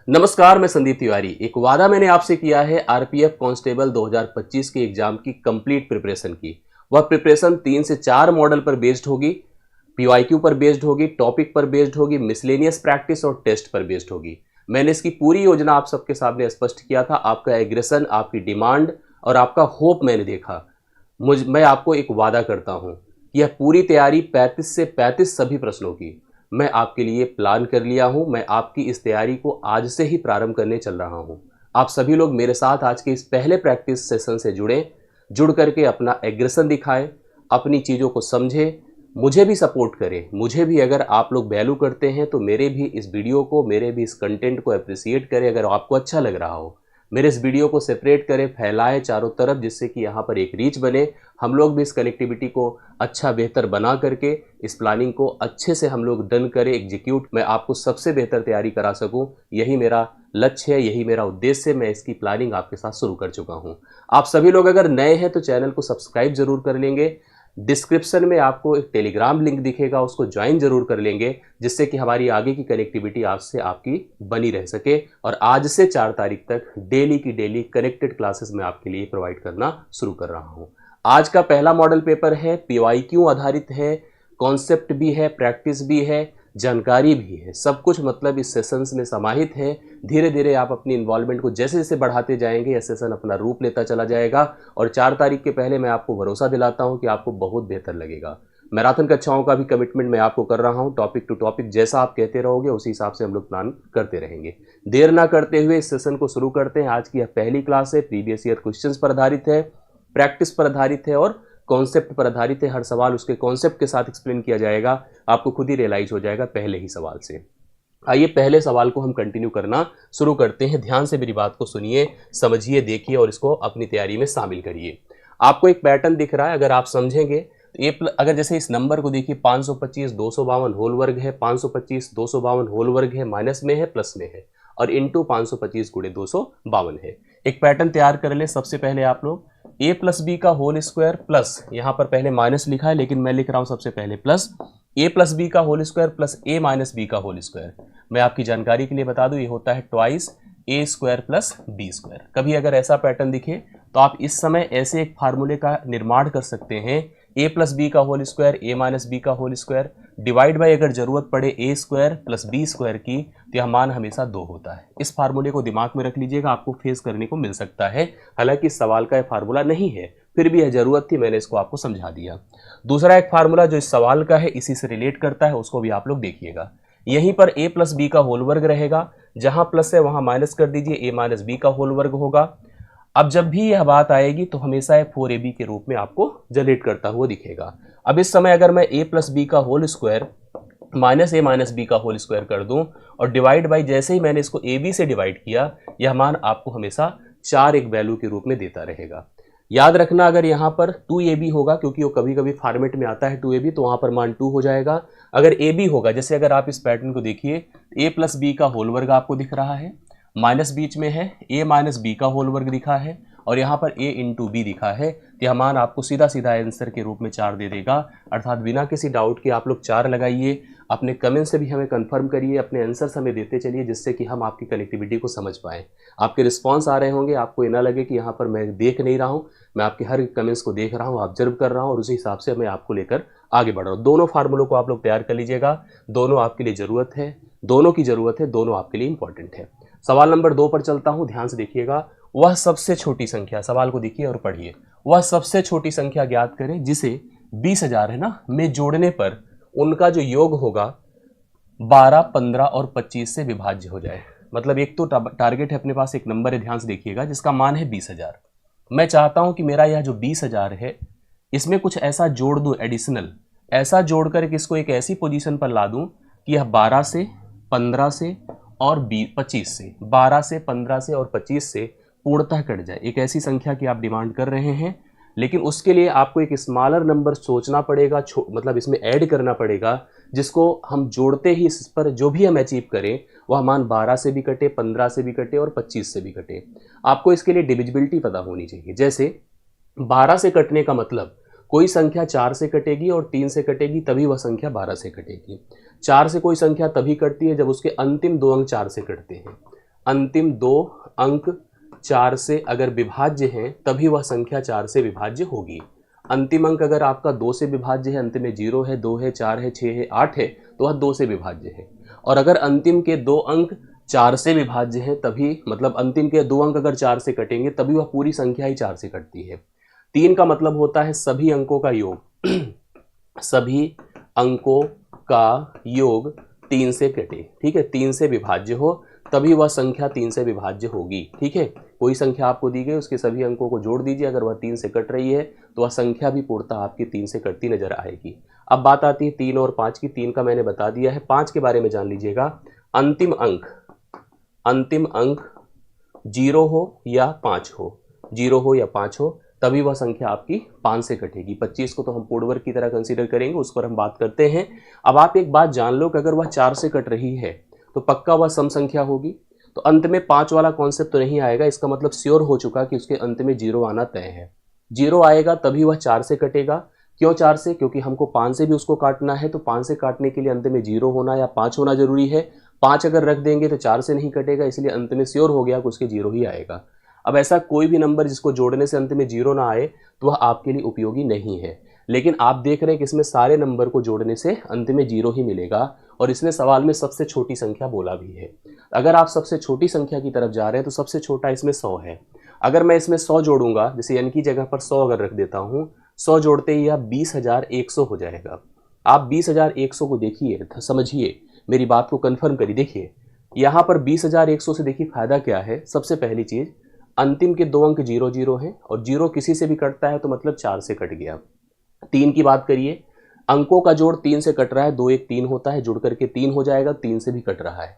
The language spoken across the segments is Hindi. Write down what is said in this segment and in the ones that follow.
नमस्कार, मैं संदीप तिवारी। एक वादा मैंने आपसे किया है आरपीएफ कांस्टेबल 2025 के एग्जाम की कंप्लीट प्रिपरेशन की। वह प्रिपरेशन 3 से 4 मॉडल पर बेस्ड होगी, पीवाईक्यू पर बेस्ड होगी, टॉपिक पर बेस्ड होगी, मिसलेनियस प्रैक्टिस और टेस्ट पर बेस्ड होगी। मैंने इसकी पूरी योजना आप सबके सामने स्पष्ट किया था। आपका एग्रेशन, आपकी डिमांड और आपका होप मैंने देखा। मैं आपको एक वादा करता हूं कि यह पूरी तैयारी 35 से 35 सभी प्रश्नों की मैं आपके लिए प्लान कर लिया हूं। मैं आपकी इस तैयारी को आज से ही प्रारंभ करने चल रहा हूं। आप सभी लोग मेरे साथ आज के इस पहले प्रैक्टिस सेशन से जुड़ करके अपना एग्रेशन दिखाएं, अपनी चीज़ों को समझें, मुझे भी सपोर्ट करें। मुझे भी अगर आप लोग वैल्यू करते हैं तो मेरे भी इस वीडियो को, मेरे भी इस कंटेंट को अप्रिसिएट करें। अगर आपको अच्छा लग रहा हो, मेरे इस वीडियो को सेपरेट करें, फैलाएं चारों तरफ, जिससे कि यहाँ पर एक रीच बने। हम लोग भी इस कनेक्टिविटी को अच्छा बेहतर बना करके इस प्लानिंग को अच्छे से हम लोग डन करें, एग्जीक्यूट। मैं आपको सबसे बेहतर तैयारी करा सकूं, यही मेरा लक्ष्य है, यही मेरा उद्देश्य है। मैं इसकी प्लानिंग आपके साथ शुरू कर चुका हूं। आप सभी लोग अगर नए हैं तो चैनल को सब्सक्राइब जरूर कर लेंगे। डिस्क्रिप्शन में आपको एक टेलीग्राम लिंक दिखेगा, उसको ज्वाइन जरूर कर लेंगे, जिससे कि हमारी आगे की कनेक्टिविटी आपसे आपकी बनी रह सके। और आज से 4 तारीख तक डेली की डेली कनेक्टेड क्लासेस मैं आपके लिए प्रोवाइड करना शुरू कर रहा हूं। आज का पहला मॉडल पेपर है, पीवाईक्यू आधारित है, कॉन्सेप्ट भी है, प्रैक्टिस भी है, जानकारी भी है, सब कुछ मतलब इस सेशंस में समाहित है। धीरे धीरे आप अपनी इन्वॉल्वमेंट को जैसे जैसे बढ़ाते जाएंगे यह सेशन अपना रूप लेता चला जाएगा। और 4 तारीख के पहले मैं आपको भरोसा दिलाता हूं कि आपको बहुत बेहतर लगेगा। मैराथन कक्षाओं का भी कमिटमेंट मैं आपको कर रहा हूं। टॉपिक टू टॉपिक जैसा आप कहते रहोगे उसी हिसाब से हम लोग प्लान करते रहेंगे। देर ना करते हुए इस सेशन को शुरू करते हैं। आज की यह पहली क्लास है, प्रीवियस ईयर क्वेश्चंस पर आधारित है, प्रैक्टिस पर आधारित है और कॉन्सेप्ट पर आधारित है। हर सवाल उसके कॉन्सेप्ट के साथ एक्सप्लेन किया जाएगा, आपको खुद ही रियलाइज हो जाएगा पहले ही सवाल से। आइए पहले सवाल को हम कंटिन्यू करना शुरू करते हैं। ध्यान से मेरी बात को सुनिए, समझिए, देखिए और इसको अपनी तैयारी में शामिल करिए। आपको एक पैटर्न दिख रहा है, अगर आप समझेंगे तो ये अगर जैसे इस नंबर को देखिए, 525 252 होल वर्ग है, 525 252 होल वर्ग है, माइनस में है, प्लस में है, और इंटू 525 गुणे 252 है। एक पैटर्न तैयार कर ले। सबसे पहले आप लोग a प्लस बी का होल स्क्वायर प्लस, यहाँ पर पहले माइनस लिखा है लेकिन मैं लिख रहा हूँ सबसे पहले प्लस, a प्लस बी का whole square plus a minus B का होल स्क्वायर। मैं आपकी जानकारी के लिए बता दूं, ये होता है twice a square plus B square. कभी अगर ऐसा पैटर्न दिखे तो आप इस समय ऐसे एक फार्मूले का निर्माण कर सकते हैं, a प्लस बी का whole square, a minus B का होल स्क्वायर डिवाइड बाई, अगर जरूरत पड़े a square plus B square की, तो यह मान हमेशा 2 होता है। इस फार्मूले को दिमाग में रख लीजिएगा, आपको फेस करने को मिल सकता है। हालांकि इस सवाल का यह फार्मूला नहीं है, फिर भी यह जरूरत थी, मैंने इसको आपको समझा दिया। दूसरा एक फार्मूला जो इस सवाल का है, इसी से रिलेट करता है, उसको भी आप लोग देखिएगा। यहीं पर a प्लस बी का होल वर्ग रहेगा, जहां प्लस है वहां माइनस कर दीजिए, a माइनस बी का होल वर्ग होगा। अब जब भी यह बात आएगी तो हमेशा 4ab के रूप में आपको जनरेट करता हुआ दिखेगा। अब इस समय अगर मैं a प्लस बी का whole square minus a minus B का होल स्क्वायर कर दूं और डिवाइड बाई, जैसे ही मैंने इसको ab से डिवाइड किया, यह मान आपको हमेशा 4 एक वैल्यू के रूप में देता रहेगा। याद रखना, अगर यहाँ पर 2ab होगा, क्योंकि वो कभी कभी फॉर्मेट में आता है 2ab, तो वहाँ पर मान 2 हो जाएगा। अगर ab होगा, जैसे अगर आप इस पैटर्न को देखिए, a प्लस बी का होल वर्ग आपको दिख रहा है, माइनस बीच में है, a माइनस बी का होल वर्ग दिखा है, और यहाँ पर a इंटू बी दिखा है। तो यह मान आपको सीधा सीधा आंसर के रूप में 4 दे देगा। अर्थात बिना किसी डाउट के आप लोग 4 लगाइए। अपने कमेंट से भी हमें कंफर्म करिए, अपने आंसर्स हमें देते चलिए, जिससे कि हम आपकी कनेक्टिविटी को समझ पाएँ। आपके रिस्पॉन्स आ रहे होंगे, आपको ये ना लगे कि यहाँ पर मैं देख नहीं रहा हूँ, मैं आपके हर कमेंट्स को देख रहा हूँ, ऑब्जर्व कर रहा हूँ, और उसी हिसाब से मैं आपको लेकर आगे बढ़ रहा हूँ। दोनों फार्मूलों को आप लोग तैयार कर लीजिएगा, दोनों आपके लिए ज़रूरत है, दोनों की ज़रूरत है, दोनों आपके लिए इंपॉर्टेंट है। सवाल नंबर 2 पर चलता हूँ, ध्यान से देखिएगा। वह सबसे छोटी संख्या, सवाल को देखिए और पढ़िए, वह सबसे छोटी संख्या ज्ञात करें जिसे 20,000 है ना में जोड़ने पर उनका जो योग होगा 12, 15 और 25 से विभाज्य हो जाए। मतलब एक तो टारगेट है अपने पास, एक नंबर है, ध्यान से देखिएगा, जिसका मान है 20,000। मैं चाहता हूं कि मेरा यह जो 20,000 है, इसमें कुछ ऐसा जोड़ दूं, एडिशनल ऐसा जोड़कर कि इसको एक ऐसी पोजीशन पर ला दूं कि यह 12 से, 15 से और 25 से, 12 से, 15 से और 25 से पूर्णतः कट जाए। एक ऐसी संख्या की आप डिमांड कर रहे हैं, लेकिन उसके लिए आपको एक स्मॉलर नंबर सोचना पड़ेगा, मतलब इसमें ऐड करना पड़ेगा, जिसको हम जोड़ते ही इस पर जो भी हम अचीव करें वह मान 12 से भी कटे, 15 से भी कटे और 25 से भी कटे। आपको इसके लिए डिविजिबिलिटी पता होनी चाहिए। जैसे 12 से कटने का मतलब कोई संख्या 4 से कटेगी और 3 से कटेगी, तभी वह संख्या 12 से कटेगी। 4 से कोई संख्या तभी कटती है जब उसके अंतिम 2 अंक 4 से कटते हैं। अंतिम 2 अंक 4 से अगर विभाज्य हैं तभी वह संख्या 4 से विभाज्य होगी। अंतिम अंक अगर आपका 2 से विभाज्य है, अंत में 0 है, 2 है, 4 है, 6 है, 8 है, तो वह 2 से विभाज्य है। और अगर अंतिम के 2 अंक 4 से विभाज्य हैं तभी, मतलब अंतिम के 2 अंक अगर 4 से कटेंगे तभी वह पूरी संख्या ही 4 से कटती है। 3 का मतलब होता है सभी अंकों का योग सभी अंकों का योग 3 से कटे, ठीक है, 3 से विभाज्य हो तभी वह संख्या 3 से विभाज्य होगी, ठीक है। कोई संख्या आपको दी गई, उसके सभी अंकों को जोड़ दीजिए, अगर वह 3 से कट रही है तो वह संख्या भी पूर्णतः आपकी 3 से कटती नजर आएगी। अब बात आती है 3 और 5 की। 3 का मैंने बता दिया है, 5 के बारे में जान लीजिएगा। अंतिम अंक 0 हो या 5 हो, 0 हो या 5 हो, तभी वह संख्या आपकी 5 से कटेगी। 25 को तो हम पूर्ण वर्ग की तरह कंसीडर करेंगे, उस पर हम बात करते हैं। अब आप एक बात जान लो कि अगर वह 4 से कट रही है तो पक्का वह सम संख्या होगी, तो अंत में 5 वाला कॉन्सेप्ट तो नहीं आएगा। इसका मतलब श्योर हो चुका कि उसके अंत में 0 आना तय है। 0 आएगा तभी वह 4 से कटेगा। क्यों 4 से? क्योंकि हमको 5 से भी उसको काटना है, तो 5 से काटने के लिए अंत में 0 होना या 5 होना जरूरी है। 5 अगर रख देंगे तो 4 से नहीं कटेगा, इसलिए अंत में श्योर हो गया कि उसके 0 ही आएगा। अब ऐसा कोई भी नंबर जिसको जोड़ने से अंत में 0 ना आए तो वह आपके लिए उपयोगी नहीं है। लेकिन आप देख रहे हैं कि इसमें सारे नंबर को जोड़ने से अंत में 0 ही मिलेगा, और इसने सवाल में सबसे छोटी संख्या बोला भी है। अगर आप सबसे छोटी संख्या की तरफ जा रहे हैं तो सबसे छोटा इसमें 100 है। अगर मैं इसमें 100 जोड़ूंगा, जैसे n की जगह पर 100 अगर रख देता हूँ, 100 जोड़ते ही यह 20,100 हो जाएगा। आप 20,100 को देखिए, समझिए, मेरी बात को कंफर्म करिए। देखिए यहाँ पर 20,100 से देखिए फायदा क्या है। सबसे पहली चीज, अंतिम के 2 अंक 0 0 हैं, और 0 किसी से भी कटता है तो मतलब 4 से कट गया। 3 की बात करिए, अंकों का जोड़ 3 से कट रहा है, 2 1 3 होता है, जुड़ करके 3 हो जाएगा, 3 से भी कट रहा है।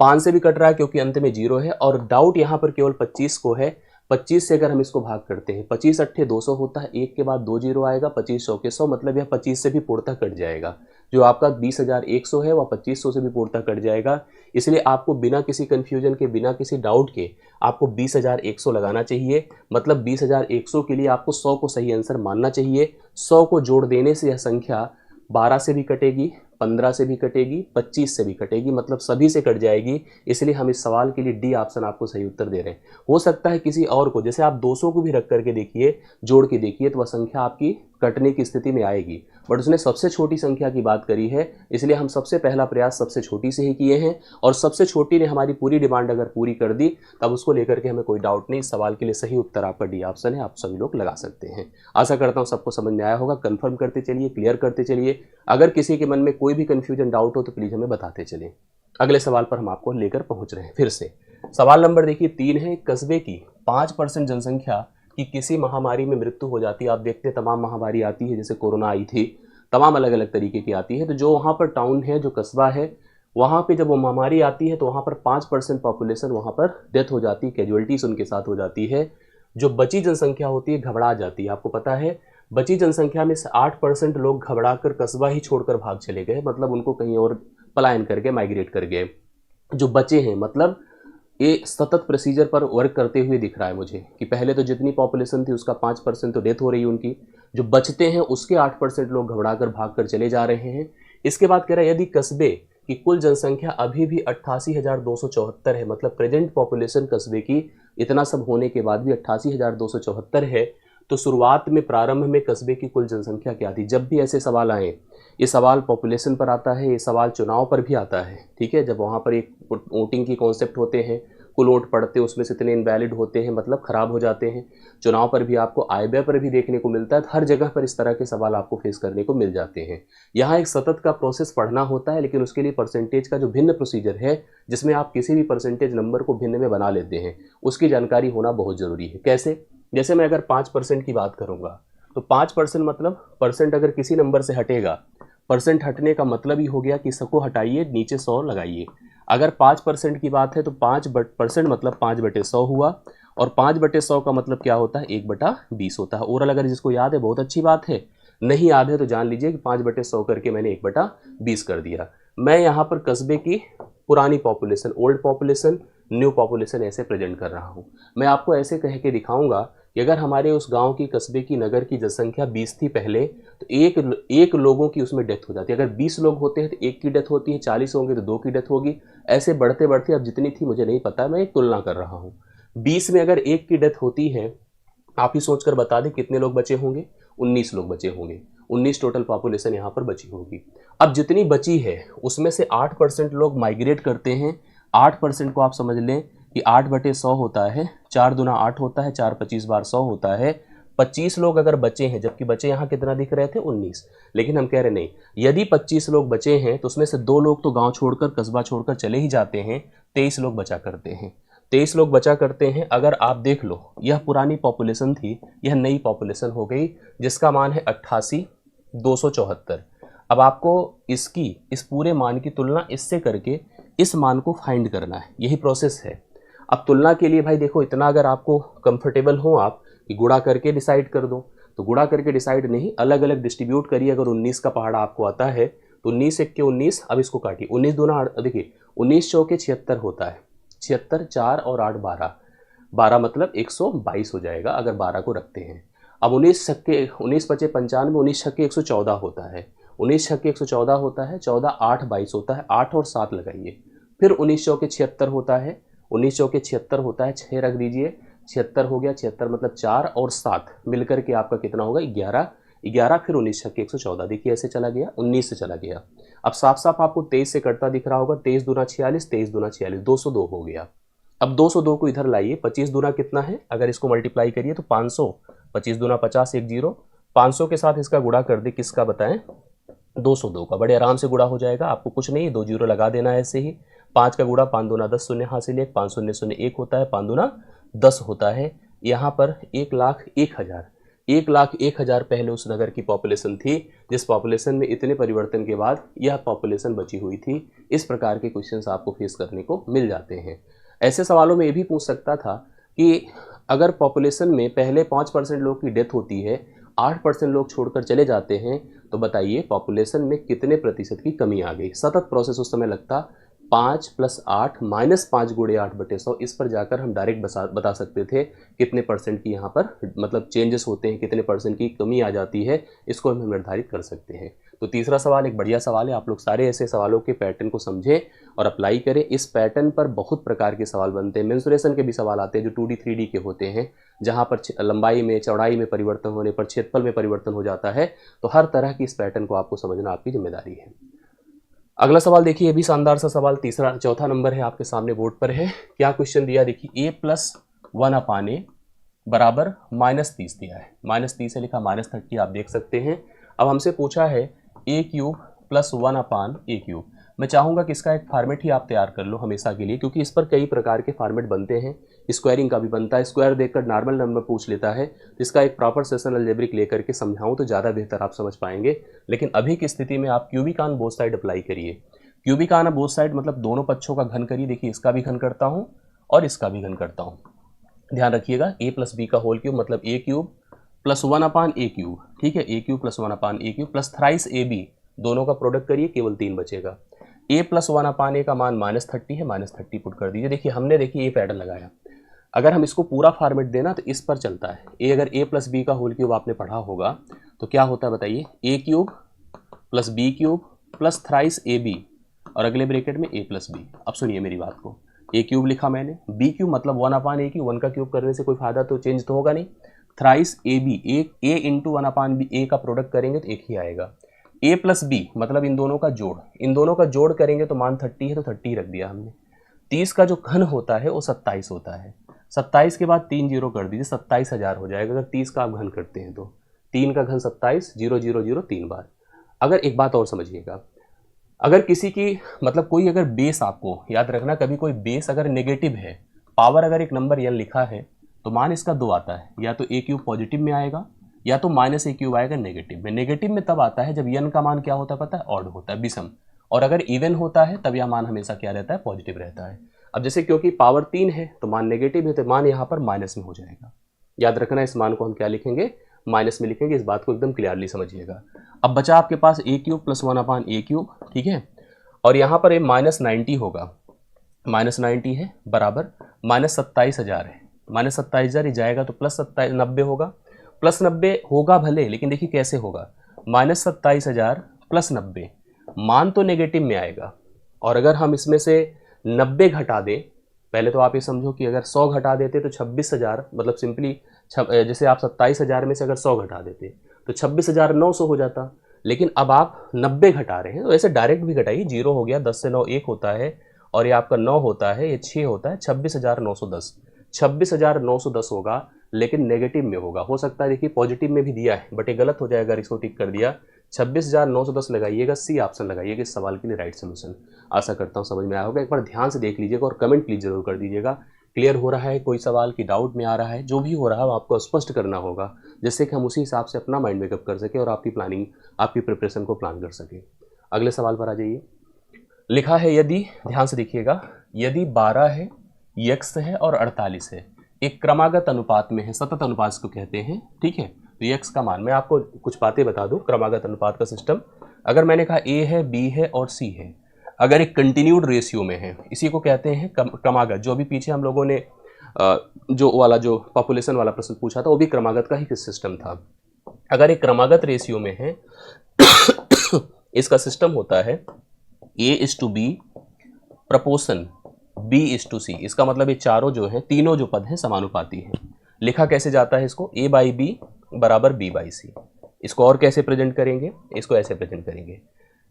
5 से भी कट रहा है क्योंकि अंत में 0 है, और डाउट यहाँ पर केवल 25 को है। 25 से अगर हम इसको भाग करते हैं, 25 अट्ठे 200 होता है, 1 के बाद 2 0 आएगा, 25 100 के 100, मतलब यह 25 से भी पूर्णतः कट जाएगा। जो आपका 20,100 है वह 2500 से भी पूर्णतः कट जाएगा। इसलिए आपको बिना किसी कंफ्यूजन के, बिना किसी डाउट के आपको 20,100 लगाना चाहिए। मतलब 20,100 के लिए आपको 100 को सही आंसर मानना चाहिए। 100 को जोड़ देने से यह संख्या 12 से भी कटेगी, 15 से भी कटेगी, 25 से भी कटेगी, मतलब सभी से कट जाएगी। इसलिए हम इस सवाल के लिए डी ऑप्शन आपको सही उत्तर दे रहे हैं। हो सकता है किसी और को, जैसे आप 200 को भी रख करके देखिए, जोड़ के देखिए, तो वह संख्या आपकी कटने की स्थिति में आएगी, बट उसने सबसे छोटी संख्या की बात करी है, इसलिए हम सबसे पहला प्रयास सबसे छोटी से ही किए हैं, और सबसे छोटी ने हमारी पूरी डिमांड अगर पूरी कर दी तब उसको लेकर के हमें कोई डाउट नहीं। इस सवाल के लिए सही उत्तर आपका डी ऑप्शन है, आप सभी लोग लगा सकते हैं। आशा करता हूँ सबको समझ में आया होगा। कंफर्म करते चलिए, क्लियर करते चलिए। अगर किसी के मन में कोई भी कंफ्यूजन, डाउट हो तो प्लीज हमें बताते चलिए। अगले सवाल पर हम आपको लेकर पहुंच रहे हैं फिर से। सवाल नंबर देखिए 3 है। कस्बे की 5% जनसंख्या की किसी महामारी में मृत्यु हो जाती है। आप देखते हैं तमाम महामारी आती है, जैसे कोरोना आई थी, तमाम अलग अलग तरीके की आती है। तो जो वहाँ पर टाउन है, जो कस्बा है, वहाँ पे जब वो महामारी आती है तो वहाँ पर 5% पॉपुलेशन वहाँ पर डेथ हो जाती है, कैजुअलिटीज उनके साथ हो जाती है। जो बची जनसंख्या होती है घबरा जाती है। आपको पता है बची जनसंख्या में से 8% लोग घबरा कर कस्बा ही छोड़कर भाग चले गए, मतलब उनको कहीं और पलायन करके माइग्रेट कर गए। जो बचे हैं, मतलब ये सतत प्रोसीजर पर वर्क करते हुए दिख रहा है मुझे कि पहले तो जितनी पॉपुलेशन थी उसका 5% तो डेथ हो रही है उनकी, जो बचते हैं उसके 8% लोग घबराकर भागकर चले जा रहे हैं। इसके बाद कह रहा है यदि कस्बे की कुल जनसंख्या अभी भी 88,274 है, मतलब प्रेजेंट पॉपुलेशन कस्बे की इतना सब होने के बाद भी 88,274 है, तो शुरुआत में, प्रारंभ में कस्बे की कुल जनसंख्या क्या थी। जब भी ऐसे सवाल आए, ये सवाल पॉपुलेशन पर आता है, ये सवाल चुनाव पर भी आता है, ठीक है। जब वहाँ पर एक वोटिंग की कॉन्सेप्ट होते हैं, कुल वोट पड़ते हैं, उसमें से इतने इनवैलिड होते हैं, मतलब खराब हो जाते हैं। चुनाव पर भी आपको, आय व्यय पर भी देखने को मिलता है। हर जगह पर इस तरह के सवाल आपको फेस करने को मिल जाते हैं। यहाँ एक सतत का प्रोसेस पढ़ना होता है, लेकिन उसके लिए परसेंटेज का जो भिन्न प्रोसीजर है, जिसमें आप किसी भी परसेंटेज नंबर को भिन्न में बना लेते हैं, उसकी जानकारी होना बहुत ज़रूरी है। कैसे? जैसे मैं अगर 5% की बात करूँगा तो 5% मतलब परसेंट अगर किसी नंबर से हटेगा, परसेंट हटने का मतलब ही हो गया कि 100 को हटाइए, नीचे 100 लगाइए। अगर 5% की बात है तो 5% मतलब 5/100 हुआ, और 5/100 का मतलब क्या होता है, 1/20 होता है। ओरल अगर जिसको याद है बहुत अच्छी बात है, नहीं याद है तो जान लीजिए कि 5/100 करके मैंने 1/20 कर दिया। मैं यहाँ पर कस्बे की पुरानी population, old population, new population ऐसे प्रेजेंट कर रहा हूँ। मैं आपको ऐसे कह के दिखाऊंगा कि अगर हमारे उस गांव की, कस्बे की, नगर की जनसंख्या 20 थी पहले, तो एक लोगों की उसमें डेथ हो जाती है। अगर 20 लोग होते हैं तो एक की डेथ होती है, 40 होंगे तो 2 की डेथ होगी, ऐसे बढ़ते बढ़ते अब जितनी थी मुझे नहीं पता, मैं एक तुलना कर रहा हूँ। 20 में अगर एक की डेथ होती है, आप ही सोचकर बता दें कितने लोग बचे होंगे, 19 लोग बचे होंगे। 19 टोटल पॉपुलेशन यहाँ पर बची होगी। अब जितनी बची है उसमें से 8% लोग माइग्रेट करते हैं। 8% को आप समझ लें कि 8/100 होता है, 4 दूना 8 होता है, 4 25 बार 100 होता है। 25 लोग अगर बचे हैं, जबकि बचे यहाँ कितना दिख रहे थे 19, लेकिन हम कह रहे नहीं, यदि 25 लोग बचे हैं तो उसमें से 2 लोग तो गांव छोड़कर कस्बा छोड़कर चले ही जाते हैं, 23 लोग बचा करते हैं। 23 लोग बचा करते हैं। अगर आप देख लो, यह पुरानी पॉपुलेशन थी, यह नई पॉपुलेशन हो गई, जिसका मान है 88,274। अब आपको इसकी इस पूरे मान की तुलना इससे करके इस मान को फाइंड करना है, यही प्रोसेस है। अब तुलना के लिए भाई देखो, इतना अगर आपको कंफर्टेबल हो आप कि गुणा करके डिसाइड कर दो, तो गुणा करके डिसाइड नहीं, अलग अलग डिस्ट्रीब्यूट करिए। अगर 19 का पहाड़ा आपको आता है तो 19 एक के 19, अब इसको काटिए, 19 दूना देखिए 19 चौके 76 होता है, 76, 4 और 8 12, 12 मतलब 122 हो जाएगा अगर 12 को रखते हैं। अब 19 छक्के 19 पचे 95, 19 छक्के 114 होता है, 19 छक्के 114 होता है, 14 8 22 होता है, 8 और 7 लगाइए। फिर 19 चौके 76 होता है, 19 चौके 76 होता है, 6 रख दीजिए, 76 हो गया, 76 मतलब 4 और 7 मिलकर के आपका कितना होगा 11, 11 फिर 19 छक्के 114, देखिए ऐसे चला गया, 19 से चला गया। अब साफ साफ आपको 23 से कटता दिख रहा होगा, 23 दूना 46, 23 दूना 46, 202 हो गया। अब 202 को इधर लाइए, 25 दूना कितना है, अगर इसको मल्टीप्लाई करिए तो 500, 25 दूना 50, 1 0, 500 के साथ इसका गुणा कर दे, किसका बताएं, 202 का, बड़े आराम से गुणा हो जाएगा, आपको कुछ नहीं 2 जीरो लगा देना है ऐसे ही। 5 का गुणा 5 दूना 10, शून्य हासिल 1, 5 शून्य शून्य 1 होता है, 5 दूना 10 होता है। यहाँ पर 1,01,000, 1,01,000 पहले उस नगर की पॉपुलेशन थी, जिस पॉपुलेशन में इतने परिवर्तन के बाद यह पॉपुलेशन बची हुई थी। इस प्रकार के क्वेश्चंस आपको फेस करने को मिल जाते हैं। ऐसे सवालों में ये भी पूछ सकता था कि अगर पॉपुलेशन में पहले 5% लोग की डेथ होती है, 8% लोग छोड़कर चले जाते हैं, तो बताइए पॉपुलेशन में कितने प्रतिशत की कमी आ गई। सतत प्रोसेस उस समय लगता, 5 + 8 - 5 × 8/100, इस पर जाकर हम डायरेक्ट बता सकते थे कितने परसेंट की यहाँ पर मतलब चेंजेस होते हैं, कितने परसेंट की कमी आ जाती है, इसको हम निर्धारित कर सकते हैं। तो तीसरा सवाल एक बढ़िया सवाल है, आप लोग सारे ऐसे सवालों के पैटर्न को समझें और अप्लाई करें। इस पैटर्न पर बहुत प्रकार के सवाल बनते हैं, मेंसुरेशन के भी सवाल आते हैं जो 2D 3D के होते हैं, जहाँ पर लंबाई में चौड़ाई में परिवर्तन होने पर क्षेत्रफल में परिवर्तन हो जाता है। तो हर तरह की इस पैटर्न को आपको समझना आपकी जिम्मेदारी है। अगला सवाल देखिए, ये भी शानदार सा सवाल, चौथा नंबर है आपके सामने बोर्ड पर है। क्या क्वेश्चन दिया देखिए, a + 1/a बराबर -30 दिया है, -30 से लिखा -30 आप देख सकते हैं। अब हमसे पूछा है a³ + 1/a³। मैं चाहूँगा कि इसका एक फॉर्मेट ही आप तैयार कर लो हमेशा के लिए, क्योंकि इस पर कई प्रकार के फॉर्मेट बनते हैं। स्क्वायरिंग का भी बनता है, स्क्वायर देखकर नॉर्मल नंबर पूछ लेता है, जिसका एक प्रॉपर सेशन अलजेब्रिक लेकर के समझाऊँ तो ज़्यादा बेहतर आप समझ पाएंगे। लेकिन अभी की स्थिति में आप cubic on both side apply करिए। क्यूबिक ऑन बोथ साइड मतलब दोनों पक्षों का घन करिए। देखिए इसका भी घन करता हूँ और इसका भी घन करता हूँ, ध्यान रखिएगा। a + b का होल क्यूब मतलब a³ + 1/a³, ठीक है, a³ + 1/a³ plus thrice ab, दोनों का प्रोडक्ट करिए, केवल 3 बचेगा। a + 1/a का मान -30 है, -30 पुट कर दीजिए। देखिए हमने ये पैटर्न लगाया, अगर हम इसको पूरा फॉर्मेट देना तो इस पर चलता है। अगर a + b का होल क्यूब आपने पढ़ा होगा तो क्या होता है बताइए, a³ + b³ plus thrice ab और अगले ब्रैकेट में a + b। अब सुनिए मेरी बात को, a³ लिखा मैंने, b³ मतलब 1/a³, 1 का क्यूब करने से कोई फायदा तो चेंज तो होगा नहीं। थ्राइस ab, a × 1/a का प्रोडक्ट करेंगे तो एक ही आएगा। a + b मतलब इन दोनों का जोड़, इन दोनों का जोड़ करेंगे तो मान 30 है तो 30 रख दिया हमने। 30 का जो घन होता है वो 27 होता है, 27 के बाद 3 जीरो कर दीजिए, 27,000 हो जाएगा। अगर 30 का आप घन करते हैं तो 3 का घन 27, 0 0 0 3 बार। अगर एक बात और समझिएगा, अगर किसी की मतलब कोई अगर बेस, आपको याद रखना कभी कोई बेस अगर नेगेटिव है, पावर अगर एक नंबर n लिखा है तो मान इसका 2 आता है, या तो a³ पॉजिटिव में आएगा या तो -a³ आएगा नेगेटिव में। नेगेटिव में तब आता है जब n का मान क्या होता है पता है, ऑड होता है, विषम, और अगर इवन होता है तब यह मान हमेशा क्या रहता है, पॉजिटिव रहता है। अब जैसे क्योंकि पावर 3 है तो मान नेगेटिव है तो मान यहाँ पर माइनस में हो जाएगा। याद रखना इस मान को हम क्या लिखेंगे, माइनस में लिखेंगे। इस बात को एकदम क्लियरली समझिएगा। अब बचा आपके पास a³ + 1/a³, ठीक है, और यहाँ पर ये -90 होगा, -90 है बराबर -27,000 है, -27,000 ही जाएगा तो +90 होगा, +90 होगा भले, लेकिन देखिए कैसे होगा, -27,000 प्लस 90, मान तो नेगेटिव में आएगा। और अगर हम इसमें से 90 घटा दें, पहले तो आप ये समझो कि अगर 100 घटा देते तो 26,000, मतलब सिंपली जैसे आप 27,000 में से अगर 100 घटा देते तो 26,900 हो जाता। लेकिन अब आप 90 घटा रहे हैं, तो ऐसे डायरेक्ट भी घटाइए, 0 हो गया, 10 से 9 1 होता है, और ये आपका 9 होता है, ये 6 होता है, 26,910। 26,910 होगा, लेकिन नेगेटिव में होगा। हो सकता है देखिए पॉजिटिव में भी दिया है, बट ये गलत हो जाएगा अगर इसको टिक कर दिया। 26,910 लगाइएगा, सी ऑप्शन लगाइएगा इस सवाल के लिए राइट सोल्यूशन। आशा करता हूँ समझ में आया होगा। एक बार ध्यान से देख लीजिएगा और कमेंट प्लीज जरूर कर दीजिएगा। क्लियर हो रहा है, कोई सवाल की डाउट में आ रहा है, जो भी हो रहा है वो आपको स्पष्ट करना होगा, जिससे कि हम उसी हिसाब से अपना माइंड मेकअप कर सके और आपकी प्लानिंग, आपकी प्रिपरेशन को प्लान कर सके। अगले सवाल पर आ जाइए। लिखा है यदि, ध्यान से देखिएगा, यदि 12 है, x है और 48 है, एक क्रमागत अनुपात में है, सतत अनुपात को कहते हैं, ठीक है। तो x का मान, मैं आपको कुछ बातें बता दूं क्रमागत अनुपात का सिस्टम। अगर मैंने कहा a है, b है और c है, अगर एक कंटिन्यूड रेशियो में है, इसी को कहते हैं क्रमागत। जो अभी पीछे हम लोगों ने जो पॉपुलेशन वाला प्रश्न पूछा था, वो भी क्रमागत का ही सिस्टम था। अगर एक क्रमागत रेशियो में है इसका सिस्टम होता है A/B प्रपोर्शन B/C। इसका मतलब ये चारों जो हैं, तीनों जो पद हैं समानुपाती हैं। लिखा कैसे जाता है इसको, A/B बराबर B/C। इसको और कैसे प्रेजेंट करेंगे, इसको ऐसे प्रेजेंट करेंगे,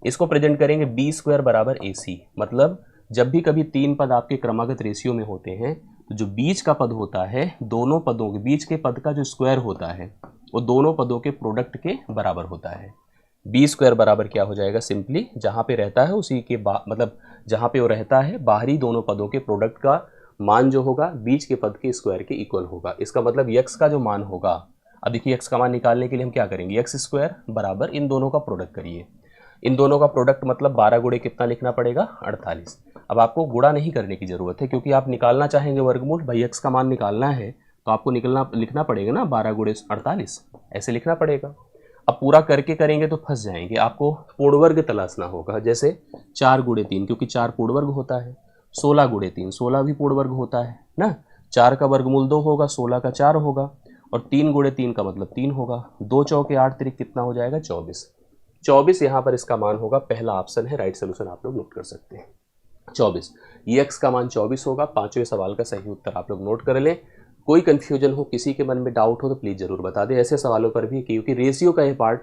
इसको प्रेजेंट करेंगे B² बराबर AC। मतलब जब भी कभी तीन पद आपके क्रमागत रेशियो में होते हैं, तो जो बीच का पद होता है, दोनों पदों के बीच के पद का जो स्क्वायर होता है, वो दोनों पदों के प्रोडक्ट के बराबर होता है। B² बराबर क्या हो जाएगा, सिंपली जहाँ पे रहता है उसी के मतलब जहाँ पे वो रहता है, बाहरी दोनों पदों के प्रोडक्ट का मान जो होगा बीच के पद के स्क्वायर के इक्वल होगा। इसका मतलब x का जो मान होगा, अब देखिए x का मान निकालने के लिए हम क्या करेंगे, x² बराबर इन दोनों का प्रोडक्ट करिए। इन दोनों का प्रोडक्ट मतलब 12 गुणे कितना लिखना पड़ेगा, 48। अब आपको गुणा नहीं करने की जरूरत है, क्योंकि आप निकालना चाहेंगे वर्गमूल, भाई x का मान निकालना है तो आपको लिखना पड़ेगा ना 12 गुणे 48, ऐसे लिखना पड़ेगा। अब पूरा करके करेंगे तो फंस जाएंगे, आपको पूर्ण वर्ग तलाशना होगा। जैसे 4 गुणे 3, क्योंकि 4 पूर्ण वर्ग होता है, 16 गुणे 3, 16 भी पूर्ण वर्ग होता है ना। 4 का वर्गमूल 2 होगा, 16 का 4 होगा, और 3 गुणे 3 का मतलब 3 होगा। 2 चौके 8 तिरिक कितना हो जाएगा, 24। 24 यहाँ पर इसका मान होगा, पहला ऑप्शन है, राइट सोल्यूशन आप लोग नोट कर सकते हैं 24। ये x का मान 24 होगा। पांचवें सवाल का सही उत्तर आप लोग नोट कर लें। कोई कंफ्यूजन हो, किसी के मन में डाउट हो तो प्लीज़ ज़रूर बता दें। ऐसे सवालों पर भी, क्योंकि रेशियो का ये पार्ट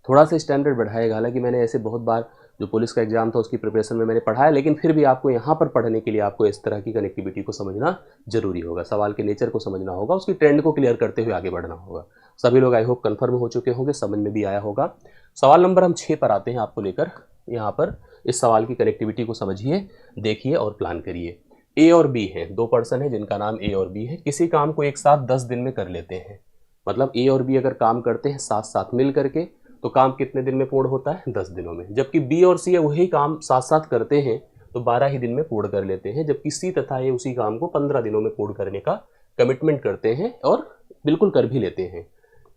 थोड़ा सा स्टैंडर्ड बढ़ाएगा। हालांकि मैंने ऐसे बहुत बार जो पुलिस का एग्जाम था उसकी प्रिपरेशन में मैंने पढ़ाया, लेकिन फिर भी आपको यहाँ पर पढ़ने के लिए आपको इस तरह की कनेक्टिविटी को समझना जरूरी होगा, सवाल के नेचर को समझना होगा, उसकी ट्रेंड को क्लियर करते हुए आगे बढ़ना होगा। सभी लोग आई होप कन्फर्म हो चुके होंगे, समझ में भी आया होगा। सवाल नंबर हम 6 पर आते हैं, आपको लेकर यहाँ पर इस सवाल की कनेक्टिविटी को समझिए, देखिए और प्लान करिए। ए और बी हैं, दो पर्सन है जिनका नाम ए और बी है, किसी काम को एक साथ 10 दिन में कर लेते हैं। मतलब ए और बी अगर काम करते हैं साथ साथ मिल करके, तो काम कितने दिन में पूर्ण होता है, 10 दिनों में। जबकि बी और सी है वही काम साथ साथ करते हैं तो 12 ही दिन में पूर्ण कर लेते हैं। जबकि सी तथा ए उसी काम को 15 दिनों में पूर्ण करने का कमिटमेंट करते हैं और बिल्कुल कर भी लेते हैं।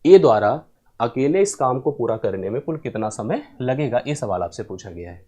ए द्वारा अकेले इस काम को पूरा करने में कुल कितना समय लगेगा, ये सवाल आपसे पूछा गया है।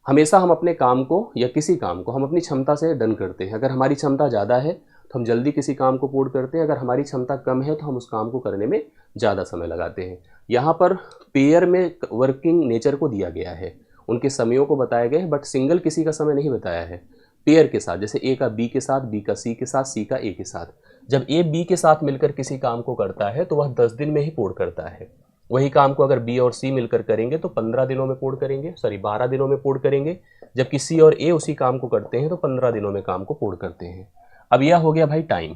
हमेशा हम अपने काम को या किसी काम को हम अपनी क्षमता से डन करते हैं। अगर हमारी क्षमता ज़्यादा है तो हम जल्दी किसी काम को पूर्ण करते हैं, अगर हमारी क्षमता कम है तो हम उस काम को करने में ज़्यादा समय लगाते हैं। यहाँ पर पेयर में वर्किंग नेचर को दिया गया है, उनके समयों को बताया गया है, बट सिंगल किसी का समय नहीं बताया है। पेयर के साथ, जैसे ए का बी के साथ, बी का सी के साथ, सी का ए के साथ, जब ए बी के साथ मिलकर किसी काम को करता है तो वह 10 दिन में ही पूर्ण करता है। वही काम को अगर बी और सी मिलकर करेंगे तो 15 दिनों में पूर्ण करेंगे, 12 दिनों में पूर्ण करेंगे। जबकि सी और ए उसी काम को करते हैं तो 15 दिनों में काम को पूर्ण करते हैं। अब यह हो गया भाई टाइम,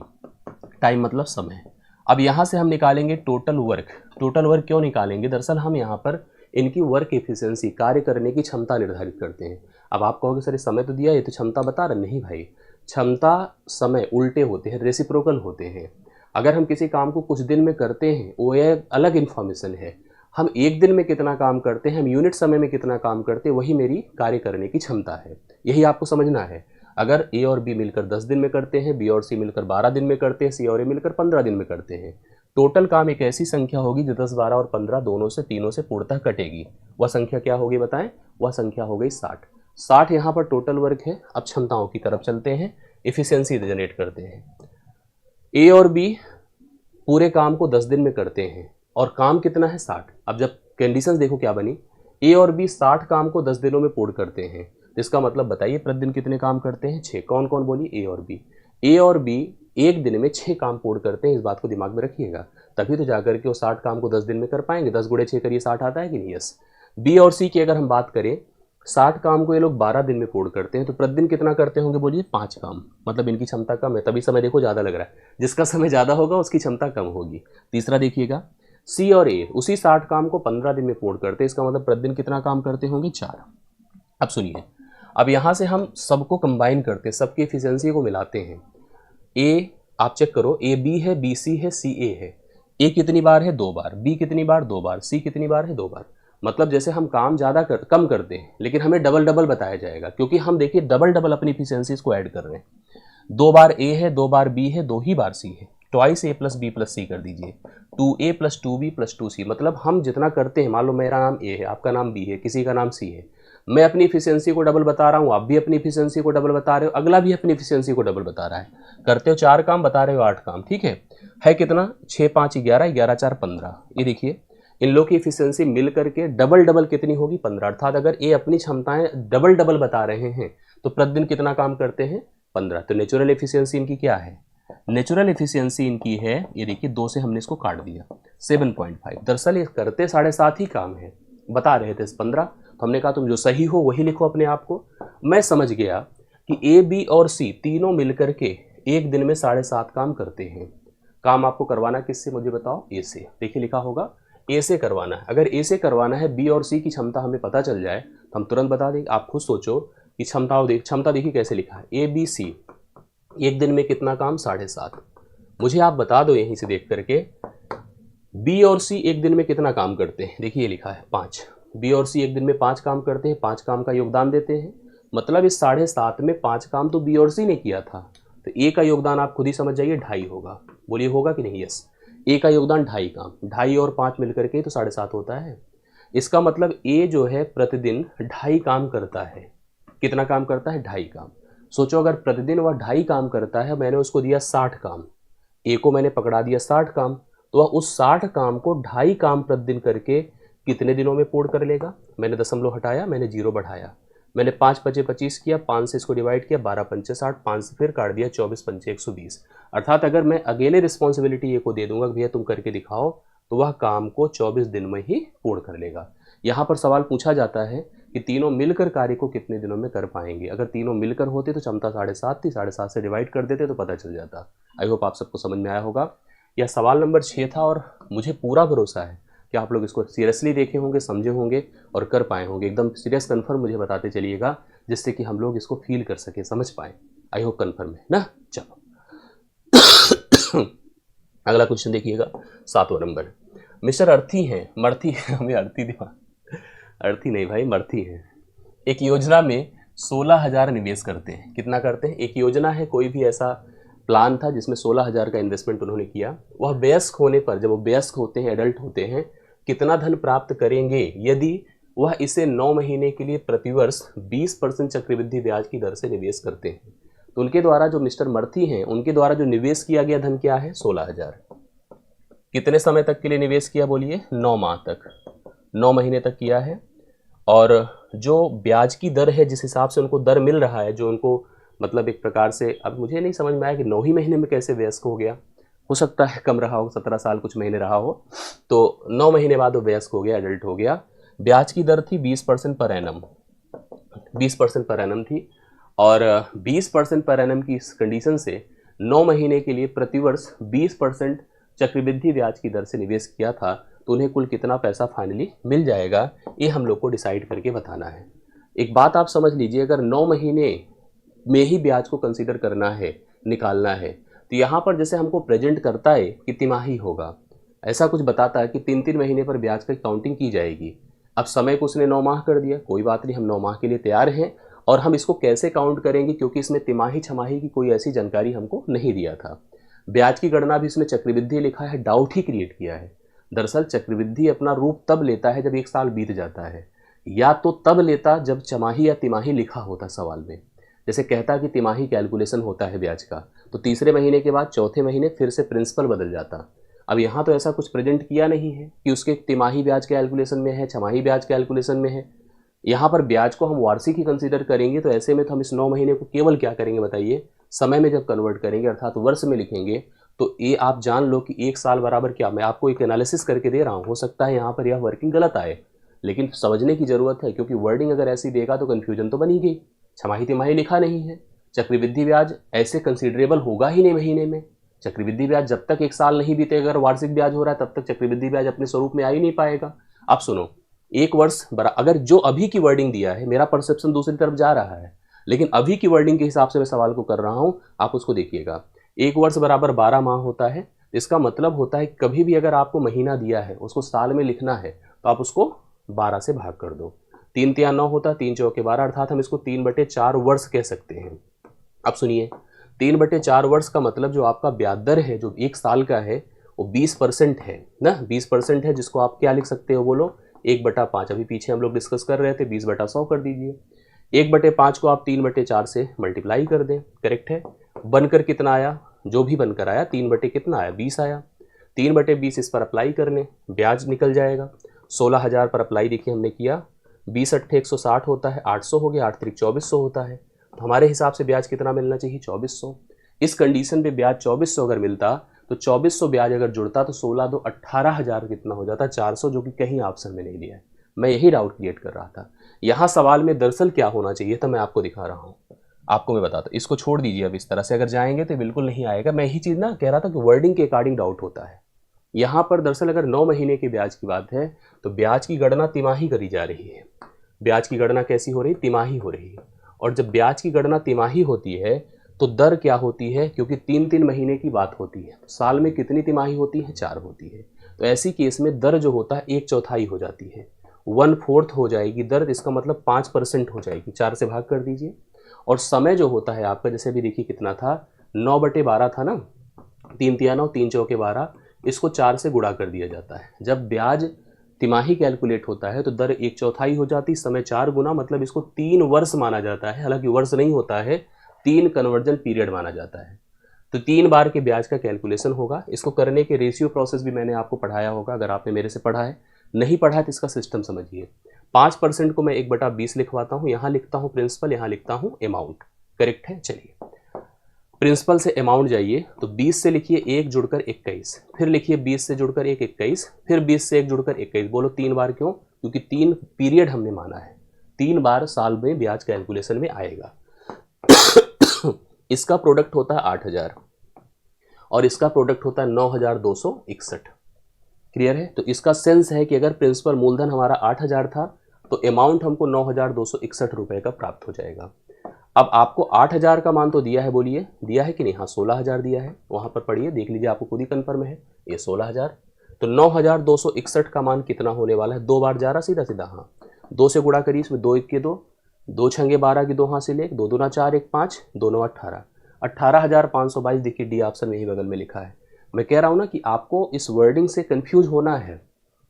टाइम मतलब समय। अब यहाँ से हम निकालेंगे टोटल वर्क। टोटल वर्क क्यों निकालेंगे, दरअसल हम यहाँ पर इनकी वर्क एफिशिएंसी, कार्य करने की क्षमता निर्धारित करते हैं। अब आप कहोगे सर समय तो दिया, ये तो क्षमता बता रहे, नहीं भाई, क्षमता समय उल्टे होते हैं, रेसिप्रोकल होते हैं। अगर हम किसी काम को कुछ दिन में करते हैं वो एक अलग इन्फॉर्मेशन है। हम एक दिन में कितना काम करते हैं, हम यूनिट समय में कितना काम करते हैं, वही मेरी कार्य करने की क्षमता है। यही आपको समझना है। अगर ए और बी मिलकर 10 दिन में करते हैं, बी और सी मिलकर 12 दिन में करते हैं, सी और ए मिलकर 15 दिन में करते हैं, टोटल काम एक ऐसी संख्या होगी जो 10, 12 और 15 दोनों से, तीनों से पूर्णतः कटेगी। वह संख्या क्या होगी बताएं, वह संख्या हो गई 60। 60 यहाँ पर टोटल वर्क है। अब क्षमताओं की तरफ चलते हैं, एफिशिएंसी जनरेट करते हैं। ए और बी पूरे काम को 10 दिन में करते हैं और काम कितना है 60। अब जब कंडीशंस देखो क्या बनी, ए और बी 60 काम को 10 दिनों में पूर्ण करते हैं। इसका मतलब बताइए प्रतिदिन कितने काम करते हैं, 6। कौन कौन बोलिए, ए और बी। ए और बी एक दिन में 6 काम पूर्ण करते हैं, इस बात को दिमाग में रखिएगा, तभी तो जाकर के वो 60 काम को 10 दिन में कर पाएंगे। 10 गुणे 6 करिए, 60 आता है कि नहीं, यस। बी और सी की अगर हम बात करें, 60 काम को ये लोग 12 दिन में पूर्ण करते हैं, तो प्रतिदिन कितना करते होंगे बोलिए, 5 काम। मतलब इनकी क्षमता कम है, तभी समय देखो ज़्यादा लग रहा है। जिसका समय ज़्यादा होगा उसकी क्षमता कम होगी। तीसरा देखिएगा, सी और ए उसी 60 काम को 15 दिन में पूर्ण करते हैं, इसका मतलब प्रतिदिन कितना काम करते होंगे, 4। अब सुनिए, अब यहाँ से हम सबको कंबाइन करते हैं, सबकी एफिशिएंसी को मिलाते हैं। ए आप चेक करो, ए बी है, बी सी है, सी ए है। ए कितनी बार है, 2 बार। बी कितनी बार, 2 बार। सी कितनी बार है, 2 बार। मतलब जैसे हम काम कम करते हैं, लेकिन हमें डबल डबल बताया जाएगा, क्योंकि हम देखिए डबल डबल अपनी इफिशियंसीज को ऐड कर रहे हैं। 2 बार ए है, 2 बार बी है, 2 ही बार सी है। ट्वाइस ए प्लस बी प्लस सी कर दीजिए, 2a plus 2b plus 2c। मतलब हम जितना करते हैं, मान लो मेरा नाम ए है, आपका नाम बी है, किसी का नाम सी है, मैं अपनी इफिशियंसी को डबल बता रहा हूँ, आप भी अपनी इफिशियंसी को डबल बता रहे हो, अगला भी अपनी इफिशियंसी को डबल बता रहा है। करते हो 4 काम, बता रहे हो 8 काम, ठीक है कितना, 6 5 11, 11 4 15। ये देखिए इन लोग की इफिशियंसी मिल करके डबल डबल कितनी होगी, 15। अर्थात अगर ए अपनी क्षमताएं डबल डबल बता रहे हैं तो प्रतिदिन कितना काम करते हैं, 15। तो नेचुरल एफिशिएंसी इनकी क्या है, नेचुरल एफिशिएंसी इनकी है, ये देखिए 2 से हमने इसको काट दिया, 7.5। दरअसल ये करते 7.5 ही काम है, बता रहे थे 15। तो हमने कहा तुम जो सही हो वही लिखो अपने आप को। मैं समझ गया कि ए बी और सी तीनों मिलकर के एक दिन में 7.5 काम करते हैं। काम आपको करवाना किससे, मुझे बताओ, ए से। देखिए लिखा होगा ए से करवाना है। अगर ए से करवाना है, बी और सी की क्षमता हमें पता चल जाए तो हम तुरंत बता देंगे। आप खुद सोचो कि क्षमता देखिए कैसे लिखा है, ए बी सी एक दिन में कितना काम, 7.5। मुझे आप बता दो यहीं से देख करके, बी और सी एक दिन में कितना काम करते हैं। देखिए ये लिखा है 5। बी और सी एक दिन में 5 काम करते हैं, 5 काम का योगदान देते हैं। मतलब इस 7.5 में 5 काम तो बी और सी ने किया था, तो ए का योगदान आप खुद ही समझ जाइए 2.5 होगा। बोलिए होगा कि नहीं, यस। ए का योगदान 2.5 काम, 2.5 और 5 मिलकर के तो 7.5 होता है। इसका मतलब ए जो है प्रतिदिन 2.5 काम करता है। कितना काम करता है, 2.5 काम। सोचो अगर प्रतिदिन वह 2.5 काम करता है, मैंने उसको दिया 60 काम, ए को मैंने पकड़ा दिया 60 काम, तो वह उस 60 काम को 2.5 काम प्रतिदिन करके कितने दिनों में पूर्ण कर लेगा। मैंने दशमलव हटाया, मैंने 0 बढ़ाया, मैंने 5 5 25 किया, 5 से इसको डिवाइड किया, 12 5 60, 5 से फिर काट दिया, 24 5 120। अर्थात अगर मैं अकेले रिस्पॉन्सिबिलिटी ए को दे दूंगा भैया तुम करके दिखाओ, तो वह काम को 24 दिन में ही पूर्ण कर लेगा। यहाँ पर सवाल पूछा जाता है कि तीनों मिलकर कार्य को कितने दिनों में कर पाएंगे। अगर तीनों मिलकर होते तो क्षमता 7.5 थी, 7.5 से डिवाइड कर देते तो पता चल जाता। आई होप आप सबको समझ में आया होगा। यह सवाल नंबर 6 था और मुझे पूरा भरोसा है कि आप लोग इसको सीरियसली देखे होंगे, समझे होंगे और कर पाए होंगे। एकदम सीरियस कन्फर्म मुझे बताते चलिएगा, जिससे कि हम लोग इसको फील कर सके, समझ पाए। आई होप कन्फर्म है ना। चलो अगला क्वेश्चन देखिएगा, 7वां नंबर। मिस्टर अर्थी हैं, मर्थी हमें अर्थी दिमाग, अर्थी नहीं भाई, मर्थी है। एक योजना में 16,000 निवेश करते हैं। कितना करते हैं, एक योजना है, कोई भी ऐसा प्लान था जिसमें 16,000 का इन्वेस्टमेंट उन्होंने किया। वह वयस्क होने पर, जब वो वयस्क होते हैं, एडल्ट होते हैं, कितना धन प्राप्त करेंगे यदि वह इसे 9 महीने के लिए प्रतिवर्ष 20% चक्रवृद्धि ब्याज की दर से निवेश करते हैं। तो उनके द्वारा, जो मिस्टर मर्थी हैं, उनके द्वारा जो निवेश किया गया धन क्या है, 16,000। कितने समय तक के लिए निवेश किया बोलिए, 9 माह तक, 9 महीने तक किया है। और जो ब्याज की दर है, जिस हिसाब से उनको दर मिल रहा है, जो उनको मतलब एक प्रकार से, अब मुझे नहीं समझ में आया कि 9 ही महीने में कैसे वयस्क हो गया। हो सकता है कम रहा हो, 17 साल कुछ महीने रहा हो, तो 9 महीने बाद वो वयस्क हो गया, एडल्ट हो गया। ब्याज की दर थी 20% पर एनम, 20% पर एनम थी। और 20% पर एनम की इस कंडीशन से 9 महीने के लिए प्रतिवर्ष 20% चक्रवृद्धि ब्याज की दर से निवेश किया था, तो उन्हें कुल कितना पैसा फाइनली मिल जाएगा, ये हम लोग को डिसाइड करके बताना है। एक बात आप समझ लीजिए, अगर 9 महीने में ही ब्याज को कंसीडर करना है, निकालना है, तो यहाँ पर जैसे हमको प्रेजेंट करता है कि तिमाही होगा, ऐसा कुछ बताता है कि 3-3 महीने पर ब्याज की काउंटिंग की जाएगी। अब समय को उसने 9 माह कर दिया, कोई बात नहीं, हम 9 माह के लिए तैयार हैं। और हम इसको कैसे काउंट करेंगे, क्योंकि इसमें तिमाही छमाही की कोई ऐसी जानकारी हमको नहीं दिया था। ब्याज की गणना भी इसमें चक्रवृद्धि लिखा है, डाउट ही क्रिएट किया है। दरअसल चक्रवृद्धि अपना रूप तब लेता है जब 1 साल बीत जाता है, या तो तब लेता जब छमाही या तिमाही लिखा होता सवाल में। जैसे कहता कि तिमाही कैलकुलेशन होता है ब्याज का, तो तीसरे महीने के बाद चौथे महीने फिर से प्रिंसिपल बदल जाता। अब यहाँ तो ऐसा कुछ प्रेजेंट किया नहीं है कि उसके तिमाही ब्याज कैलकुलेशन में है, छमाही ब्याज कैलकुलेशन में है। यहाँ पर ब्याज को हम वार्षिक ही कंसीडर करेंगे, तो ऐसे में तो हम इस 9 महीने को केवल क्या करेंगे बताइए, समय में जब कन्वर्ट करेंगे अर्थात वर्ष में लिखेंगे, तो ये आप जान लो कि 1 साल बराबर क्या, मैं आपको एक एनालिसिस करके दे रहा हूँ, हो सकता है यहाँ पर यह वर्किंग गलत आए, लेकिन समझने की ज़रूरत है, क्योंकि वर्डिंग अगर ऐसी देगा तो कन्फ्यूजन तो बनी गई। छमाही तिमाही लिखा नहीं है, चक्रवृद्धि ब्याज ऐसे कंसिडरेबल होगा ही नहीं महीने में। चक्रवृद्धि ब्याज जब तक 1 साल नहीं बीते, अगर वार्षिक ब्याज हो रहा है तब तक चक्रवृद्धि ब्याज अपने स्वरूप में आ ही नहीं पाएगा। अब सुनो, 1 वर्ष अगर जो अभी की वर्डिंग दिया है, मेरा परसेप्शन दूसरी तरफ जा रहा है, लेकिन अभी की वर्डिंग के हिसाब से मैं सवाल को कर रहा हूँ, आप उसको देखिएगा। 1 वर्ष बराबर 12 माह होता है। इसका मतलब होता है कभी भी अगर आपको महीना दिया है उसको साल में लिखना है तो आप उसको 12 से भाग कर दो। 3 तिया 9 होता है, 3 चौके 12, अर्थात हम इसको 3/4 वर्ष कह सकते हैं। अब सुनिए, 3/4 वर्ष का मतलब जो आपका ब्याज दर है जो 1 साल का है वो 20% है ना, 20% है, जिसको आप क्या लिख सकते हो बोलो, 1/5। अभी पीछे हम लोग डिस्कस कर रहे थे, 20/100 कर दीजिए। 1/5 को आप 3/4 से मल्टीप्लाई कर दें, करेक्ट है। बनकर कितना आया, जो भी बनकर आया 3 बटे कितना आया, 20 आया। 3/20 इस पर अप्लाई करने, ब्याज निकल जाएगा। 16,000 पर अप्लाई देखिए हमने किया, 20 अट्ठे 160 होता है, 800 हो गया, 8 त्रिक 2400 होता है। तो हमारे हिसाब से ब्याज कितना मिलना चाहिए, 2400। इस कंडीशन पे ब्याज 2400 अगर मिलता तो 2400 ब्याज अगर जुड़ता तो 16 दो 18,000 कितना हो जाता, 400, जो कि कहीं ऑप्शन में नहीं दिया है। मैं यही डाउट क्रिएट कर रहा था। यहाँ सवाल में दरअसल क्या होना चाहिए था, मैं आपको दिखा रहा हूँ, आपको मैं बताता। इसको छोड़ दीजिए, अब इस तरह से अगर जाएंगे तो बिल्कुल नहीं आएगा। मैं यही चीज़ ना कह रहा था कि वर्डिंग के अकॉर्डिंग डाउट होता है। यहाँ पर दरअसल अगर 9 महीने के ब्याज की बात है तो ब्याज की गणना तिमाही करी जा रही है। ब्याज की गणना कैसी हो रही है, तिमाही हो रही है। और जब ब्याज की गणना तिमाही होती है तो दर क्या होती है, क्योंकि 3-3 महीने की बात होती है, तो साल में कितनी तिमाही होती है, 4 होती है। तो ऐसी केस में दर जो होता है 1/4 हो जाती है, 1/4 हो जाएगी दर, इसका मतलब 5% हो जाएगी। 4 से भाग कर दीजिए। और समय जो होता है आपका, जैसे अभी देखिए कितना था, 9/12 था ना, 3 तिया 9, 3 चौके 12, इसको 4 से गुणा कर दिया जाता है। जब ब्याज तिमाही कैलकुलेट होता है तो दर 1/4 हो जाती, समय 4 गुना, मतलब इसको 3 वर्ष माना जाता है। हालांकि वर्ष नहीं होता है, 3 कन्वर्जन पीरियड माना जाता है। तो 3 बार के ब्याज का कैलकुलेशन होगा। इसको करने के रेशियो प्रोसेस भी मैंने आपको पढ़ाया होगा, अगर आपने मेरे से पढ़ा है। नहीं पढ़ा है तो इसका सिस्टम समझिए। 5% को मैं 1/20 लिखवाता हूँ, यहाँ लिखता हूँ प्रिंसिपल, यहाँ लिखता हूँ अमाउंट, करेक्ट है। चलिए प्रिंसिपल से अमाउंट जाइए, तो 20 से लिखिए 1 जुड़कर 21, फिर लिखिए 20 से जुड़कर 1 21, फिर 20 से 1 जुड़कर 21। बोलो 3 बार क्यों, क्योंकि 3 पीरियड हमने माना है, 3 बार साल में ब्याज कैलकुलेशन में आएगा। इसका प्रोडक्ट होता है 8,000 और इसका प्रोडक्ट होता है 9,261। क्लियर है। तो इसका सेंस है कि अगर प्रिंसिपल मूलधन हमारा 8,000 था तो अमाउंट हमको 9,261 रुपए का प्राप्त हो जाएगा। अब आपको 8,000 का मान तो दिया है, बोलिए दिया है कि नहीं, हाँ 16,000 दिया है, वहां पर पढ़िए देख लीजिए, आपको खुद ही कन्फर्म है ये 16,000। तो 9,261 का मान कितना होने वाला है, 2 बार जा रहा सीधा सीधा, हाँ 2 से गुणा करिए, इसमें 2 1 के 2, 2 छंगे 12 की 2 हासिल 1, 2 दूना 4 1 5, 2 9 18, 18,522। देखिए डी ऑप्शन में ही बगल में लिखा है। मैं कह रहा हूँ ना कि आपको इस वर्डिंग से कंफ्यूज होना है,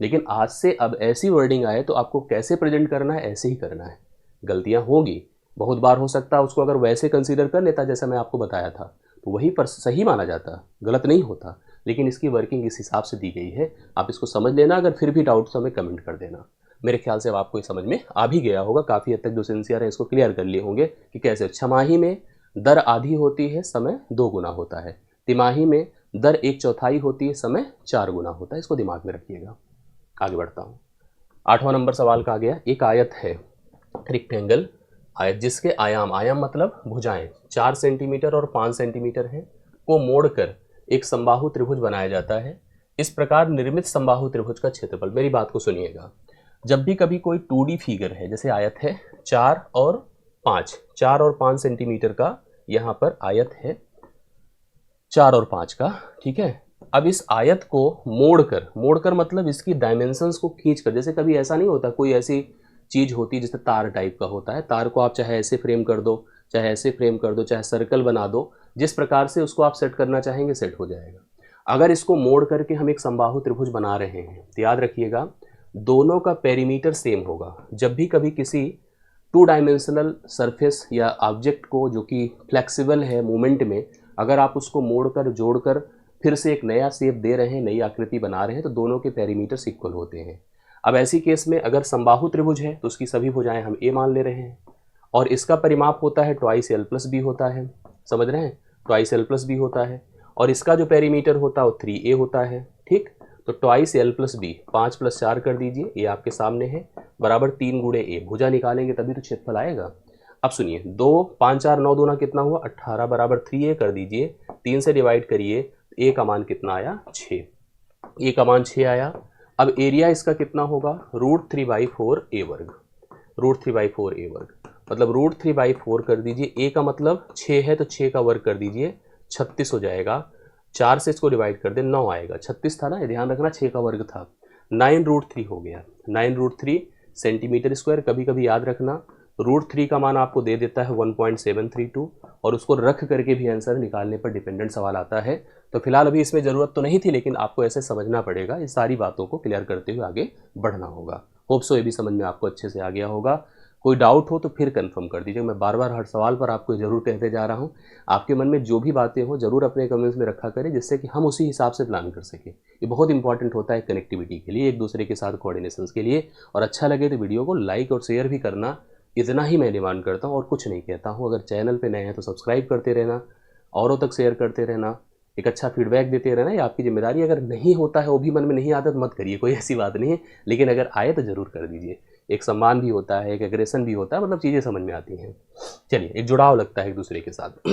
लेकिन आज से अब ऐसी वर्डिंग आए तो आपको कैसे प्रेजेंट करना है, ऐसे ही करना है। गलतियां होगी, बहुत बार हो सकता है, उसको अगर वैसे कंसीडर कर लेता जैसा मैं आपको बताया था तो वही पर सही माना जाता, गलत नहीं होता। लेकिन इसकी वर्किंग इस हिसाब से दी गई है, आप इसको समझ लेना। अगर फिर भी डाउट तो हमें कमेंट कर देना। मेरे ख्याल से अब आपको ये समझ में आ भी गया होगा, काफ़ी हद तक जो सिंसियर है इसको क्लियर कर लिए होंगे कि कैसे छमाही में दर आधी होती है, समय 2 गुना होता है। तिमाही में दर 1/4 होती है, समय 4 गुना होता है। इसको दिमाग में रखिएगा। आगे बढ़ता हूँ। 8वां नंबर सवाल का आ गया। एक आयत है, रेक्टेंगल आयत, जिसके आयाम, आयाम मतलब भुजाएं 4 सेंटीमीटर और 5 सेंटीमीटर है, को मोड़कर एक समबाहु त्रिभुज बनाया जाता है। इस प्रकार निर्मित समबाहु त्रिभुज का क्षेत्रफल, मेरी बात को सुनिएगा, जब भी कभी कोई 2D फिगर है, जैसे आयत है 4 और 5 सेंटीमीटर का, यहाँ पर आयत है 4 और 5 का, ठीक है। अब इस आयत को मोड़कर मतलब इसकी डायमेंशंस को खींचकर, जैसे कभी ऐसा नहीं होता, कोई ऐसी चीज होती है जैसे तार टाइप का होता है, तार को आप चाहे ऐसे फ्रेम कर दो, चाहे ऐसे फ्रेम कर दो, चाहे सर्कल बना दो, जिस प्रकार से उसको आप सेट करना चाहेंगे सेट हो जाएगा। अगर इसको मोड़ करके हम एक समबाहु त्रिभुज बना रहे हैं तो याद रखिएगा दोनों का पेरीमीटर सेम होगा। जब भी कभी किसी 2 डायमेंशनल सरफेस या ऑब्जेक्ट को जो कि फ्लेक्सिबल है मूवमेंट में, अगर आप उसको मोड़कर जोड़कर फिर से एक नया शेप दे रहे हैं, नई आकृति बना रहे हैं, तो दोनों के पेरीमीटर्स इक्वल होते हैं। अब ऐसी केस में अगर समबाहु त्रिभुज है तो उसकी सभी भुजाएं हम ए मान ले रहे हैं, और इसका परिमाप होता है ट्वाइस एल प्लस बी होता है, समझ रहे हैं, ट्वाइस एल प्लस बी होता है, और इसका जो पेरीमीटर होता है वो 3a होता है। ठीक, तो ट्वाइस एल प्लस बी, 5 + 4 कर दीजिए, ये आपके सामने है, बराबर 3 × a, भुजा निकालेंगे तभी तो क्षेत्रफल आएगा। अब सुनिए, 2 5 4 9 दूना कितना हुआ 18, बराबर 3a कर दीजिए, 3 से डिवाइड करिए, a का मान कितना आया 6, a का मान 6 आया। अब एरिया इसका कितना होगा √3/4 a वर्ग, √3/4 a वर्ग, मतलब √3/4 कर दीजिए, a का मतलब 6 है तो 6 का वर्ग कर दीजिए, 36 हो जाएगा। 4 से इसको डिवाइड कर दे, 9 आएगा, 36 था ना, ये ध्यान रखना 6 का वर्ग था, 9√3 हो गया, 9√3 सेंटीमीटर स्क्वायर। कभी कभी याद रखना √3 का मान आपको दे देता है 1.732, और उसको रख करके भी आंसर निकालने पर डिपेंडेंट सवाल आता है। तो फिलहाल अभी इसमें ज़रूरत तो नहीं थी, लेकिन आपको ऐसे समझना पड़ेगा, इस सारी बातों को क्लियर करते हुए आगे बढ़ना होगा। होप सो ये भी समझ में आपको अच्छे से आ गया होगा। कोई डाउट हो तो फिर कंफर्म कर दीजिए, मैं बार बार हर सवाल पर आपको ज़रूर कहते जा रहा हूँ, आपके मन में जो भी बातें हो ज़रूर अपने कमेंट्स में रखा करें, जिससे कि हम उसी हिसाब से प्लान कर सकें। ये बहुत इंपॉर्टेंट होता है कनेक्टिविटी के लिए, एक दूसरे के साथ कोऑर्डिनेशंस के लिए। और अच्छा लगे तो वीडियो को लाइक और शेयर भी करना, इतना ही मैं डिमांड करता हूँ और कुछ नहीं कहता हूँ। अगर चैनल पे नए हैं तो सब्सक्राइब करते रहना, औरों तक शेयर करते रहना, एक अच्छा फीडबैक देते रहना, ये आपकी जिम्मेदारी। अगर नहीं होता है, वो भी मन में नहीं आता तो मत करिए, कोई ऐसी बात नहीं है, लेकिन अगर आए तो ज़रूर कर दीजिए। एक सम्मान भी होता है, एक एग्रेशन भी होता है, मतलब चीज़ें समझ में आती हैं। चलिए, एक जुड़ाव लगता है एक दूसरे के साथ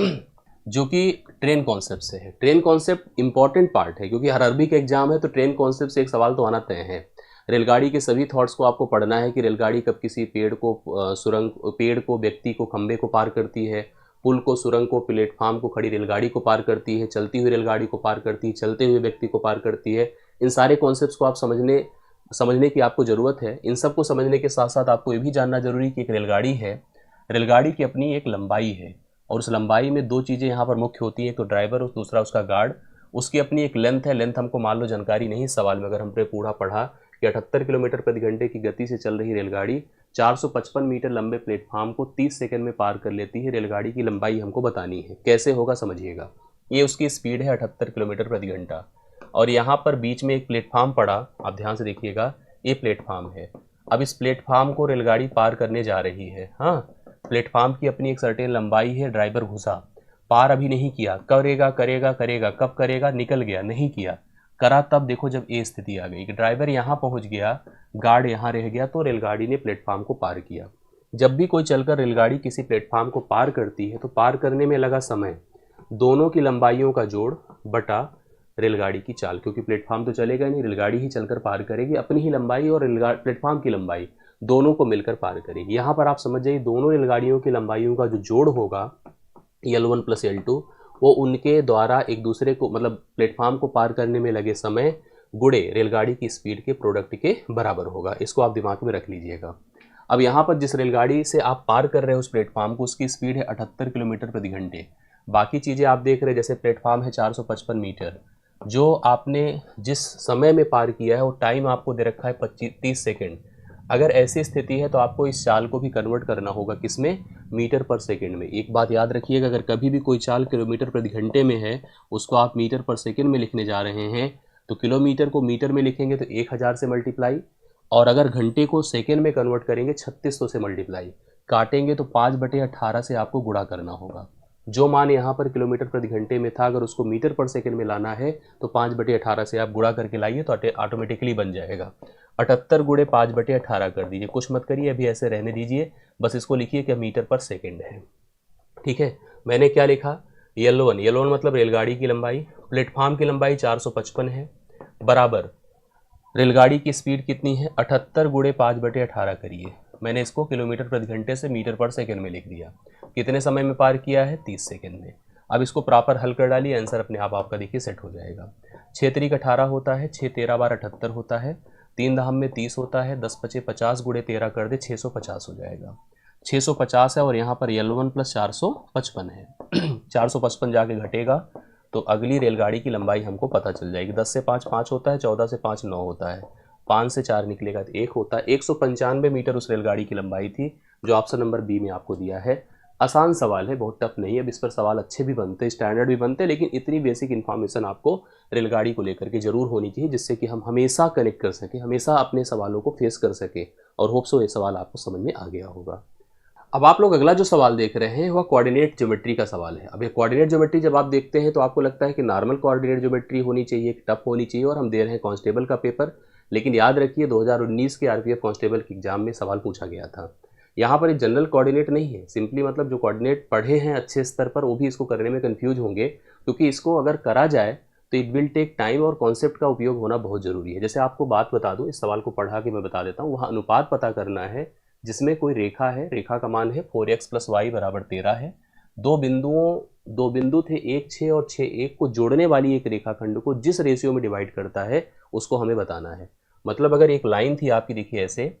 जो कि ट्रेन कॉन्सेप्ट से है। ट्रेन कॉन्सेप्ट इंपॉर्टेंट पार्ट है, क्योंकि हर अरबी का एग्जाम है तो ट्रेन कॉन्सेप्ट से एक सवाल तो आना तय है। रेलगाड़ी के सभी थॉट्स को आपको पढ़ना है कि रेलगाड़ी कब किसी पेड़ को सुरंग, पेड़ को, व्यक्ति को, खंबे को पार करती है, पुल को, सुरंग को, प्लेटफार्म को, खड़ी रेलगाड़ी को पार करती है, चलती हुई रेलगाड़ी को पार करती है, चलते हुए व्यक्ति को पार करती है। इन सारे कॉन्सेप्ट्स को आप समझने की आपको ज़रूरत है। इन सब को समझने के साथ साथ आपको ये भी जानना जरूरी कि एक रेलगाड़ी है, रेलगाड़ी की अपनी एक लंबाई है, और उस लंबाई में दो चीज़ें यहाँ पर मुख्य होती हैं, एक तो ड्राइवर और दूसरा उसका गार्ड। उसकी अपनी एक लेंथ है, लेंथ हमको मान लो जानकारी नहीं सवाल में, अगर हमने पूरा पढ़ा कि 78 किलोमीटर प्रति घंटे की गति से चल रही रेलगाड़ी 455 मीटर लंबे प्लेटफार्म को 30 सेकंड में पार कर लेती है। रेलगाड़ी की लंबाई हमको बतानी है, कैसे होगा समझिएगा। ये उसकी स्पीड है 78 किलोमीटर प्रति घंटा, और यहाँ पर बीच में एक प्लेटफार्म पड़ा, आप ध्यान से देखिएगा, ये प्लेटफार्म है। अब इस प्लेटफार्म को रेलगाड़ी पार करने जा रही है। हाँ, प्लेटफार्म की अपनी एक सर्टेन लंबाई है, ड्राइवर घुसा, पार अभी नहीं किया, करेगा करेगा करेगा, कब करेगा, निकल गया, नहीं किया, करा तब देखो जब ए स्थिति आ गई कि ड्राइवर यहाँ पहुँच गया, गार्ड यहाँ रह गया, तो रेलगाड़ी ने प्लेटफार्म को पार किया। जब भी कोई चलकर रेलगाड़ी किसी प्लेटफार्म को पार करती है तो पार करने में लगा समय दोनों की लंबाइयों का जोड़ बटा रेलगाड़ी की चाल, क्योंकि प्लेटफार्म तो चलेगा नहीं, रेलगाड़ी ही चलकर पार करेगी, अपनी ही लंबाई और प्लेटफार्म की लंबाई दोनों को मिलकर पार करेगी। यहाँ पर आप समझ जाइए, दोनों रेलगाड़ियों की लंबाइयों का जो जोड़ होगा L1 + L2, वो उनके द्वारा एक दूसरे को, मतलब प्लेटफार्म को पार करने में लगे समय गुणे रेलगाड़ी की स्पीड के प्रोडक्ट के बराबर होगा। इसको आप दिमाग में रख लीजिएगा। अब यहाँ पर जिस रेलगाड़ी से आप पार कर रहे हो उस प्लेटफार्म को, उसकी स्पीड है 78 किलोमीटर प्रति घंटे। बाकी चीज़ें आप देख रहे हैं, जैसे प्लेटफार्म है 455 मीटर, जो आपने जिस समय में पार किया है वो टाइम आपको दे रखा है 30 सेकेंड। अगर ऐसी स्थिति है तो आपको इस चाल को भी कन्वर्ट करना होगा, किसमें, मीटर पर सेकेंड में। एक बात याद रखिएगा, अगर कभी भी कोई चाल किलोमीटर प्रति घंटे में है, उसको आप मीटर पर सेकेंड में लिखने जा रहे हैं, तो किलोमीटर को मीटर में लिखेंगे तो 1000 से मल्टीप्लाई, और अगर घंटे को सेकेंड में कन्वर्ट करेंगे 3600 से मल्टीप्लाई, काटेंगे तो 5/18 से आपको गुणा करना होगा। जो मान यहाँ पर किलोमीटर प्रति घंटे में था, अगर उसको मीटर पर सेकेंड में लाना है तो 5/18 से आप गुणा करके लाइए तो ऑटोमेटिकली बन जाएगा। 78 × 5/18 कर दीजिए, कुछ मत करिए, अभी ऐसे रहने दीजिए, बस इसको लिखिए कि मीटर पर सेकेंड है। ठीक है, मैंने क्या लिखा, L1 मतलब रेलगाड़ी की लंबाई, प्लेटफार्म की लंबाई 455 है, बराबर रेलगाड़ी की स्पीड कितनी है 78 × 5/18 करिए, मैंने इसको किलोमीटर प्रति घंटे से मीटर पर सेकेंड में लिख दिया। कितने समय में पार किया है, 30 सेकेंड में। अब इसको प्रॉपर हल कर डालिए, आंसर अपने आप आपका देखिए सेट हो जाएगा। 6 × 18 होता है, 6 13 बार 78 होता है, 3 धाम में 30 होता है, 10 × 50 × 13 कर दे, 650 हो जाएगा। 650 है, और यहाँ पर L1 + 455 है 455 जाके घटेगा तो अगली रेलगाड़ी की लंबाई हमको पता चल जाएगी। 10 से 5 5 होता है, 14 से 5 9 होता है, 5 से 4 निकलेगा तो 1 होता है। 195 मीटर उस रेलगाड़ी की लंबाई थी जो ऑप्शन नंबर बी में आपको दिया है। आसान सवाल है, बहुत टफ नहीं है। अब इस पर सवाल अच्छे भी बनते हैं, स्टैंडर्ड भी बनते हैं, लेकिन इतनी बेसिक इन्फॉर्मेशन आपको रेलगाड़ी को लेकर के जरूर होनी चाहिए, जिससे कि हम हमेशा कनेक्ट कर सकें, हमेशा अपने सवालों को फेस कर सकें। और होप सो ये सवाल आपको समझ में आ गया होगा। अब आप लोग अगला जो सवाल देख रहे हैं वह कोऑर्डिनेट ज्योमेट्री का सवाल है। अब ये कोऑर्डिनेट ज्योमेट्री जब आप देखते हैं तो आपको लगता है कि नॉर्मल कोऑर्डिनेट ज्योमेट्री होनी चाहिए, टफ होनी चाहिए, और हम दे रहे हैं कांस्टेबल का पेपर। लेकिन याद रखिए 2019 के आरपीएफ कांस्टेबल के एग्जाम में सवाल पूछा गया था। यहाँ पर एक जनरल कोऑर्डिनेट नहीं है, सिंपली मतलब जो कोऑर्डिनेट पढ़े हैं अच्छे स्तर पर वो भी इसको करने में कंफ्यूज होंगे, क्योंकि इसको अगर करा जाए तो इट विल टेक टाइम और कॉन्सेप्ट का उपयोग होना बहुत ज़रूरी है। जैसे आपको बात बता दूं, इस सवाल को पढ़ा के मैं बता देता हूँ। वहाँ अनुपात पता करना है जिसमें कोई रेखा है, रेखा का मान है 4x + y = 13 है। दो बिंदु थे 1, 6 और 6, 1 को जोड़ने वाली एक रेखाखंड को जिस रेशियो में डिवाइड करता है उसको हमें बताना है। मतलब अगर एक लाइन थी आपकी, देखिए ऐसे,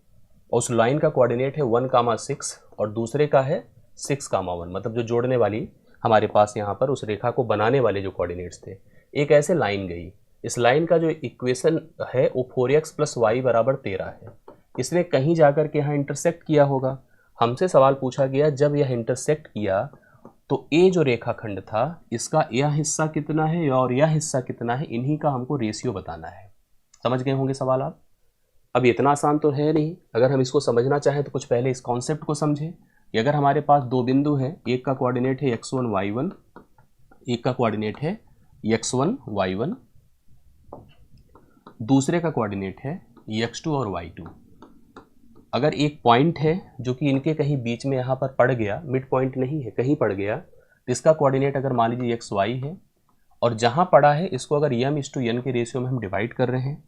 उस लाइन का कोऑर्डिनेट है 1,6 और दूसरे का है 6,1, मतलब जो जोड़ने वाली हमारे पास यहाँ पर उस रेखा को बनाने वाले जो कोऑर्डिनेट्स थे। एक ऐसे लाइन गई, इस लाइन का जो इक्वेशन है वो 4x + y = 13 है। इसने कहीं जाकर के यहाँ इंटरसेक्ट किया होगा। हमसे सवाल पूछा गया जब यह इंटरसेक्ट किया तो ए जो रेखाखंड था इसका यह हिस्सा कितना है और यह हिस्सा कितना है, इन्हीं का हमको रेशियो बताना है। समझ गए होंगे सवाल आप। अब इतना आसान तो है नहीं, अगर हम इसको समझना चाहें तो कुछ पहले इस कॉन्सेप्ट को समझें कि अगर हमारे पास दो बिंदु हैं, एक का कोऑर्डिनेट है x1 y1, एक का कोऑर्डिनेट है x1 y1, दूसरे का कोऑर्डिनेट है x2 और y2। अगर एक पॉइंट है जो कि इनके कहीं बीच में यहाँ पर पड़ गया, मिड पॉइंट नहीं है, कहीं पड़ गया, तो इसका कोऑर्डिनेट अगर मान लीजिए xy है और जहाँ पड़ा है इसको अगर m/n के रेशियो में हम डिवाइड कर रहे हैं,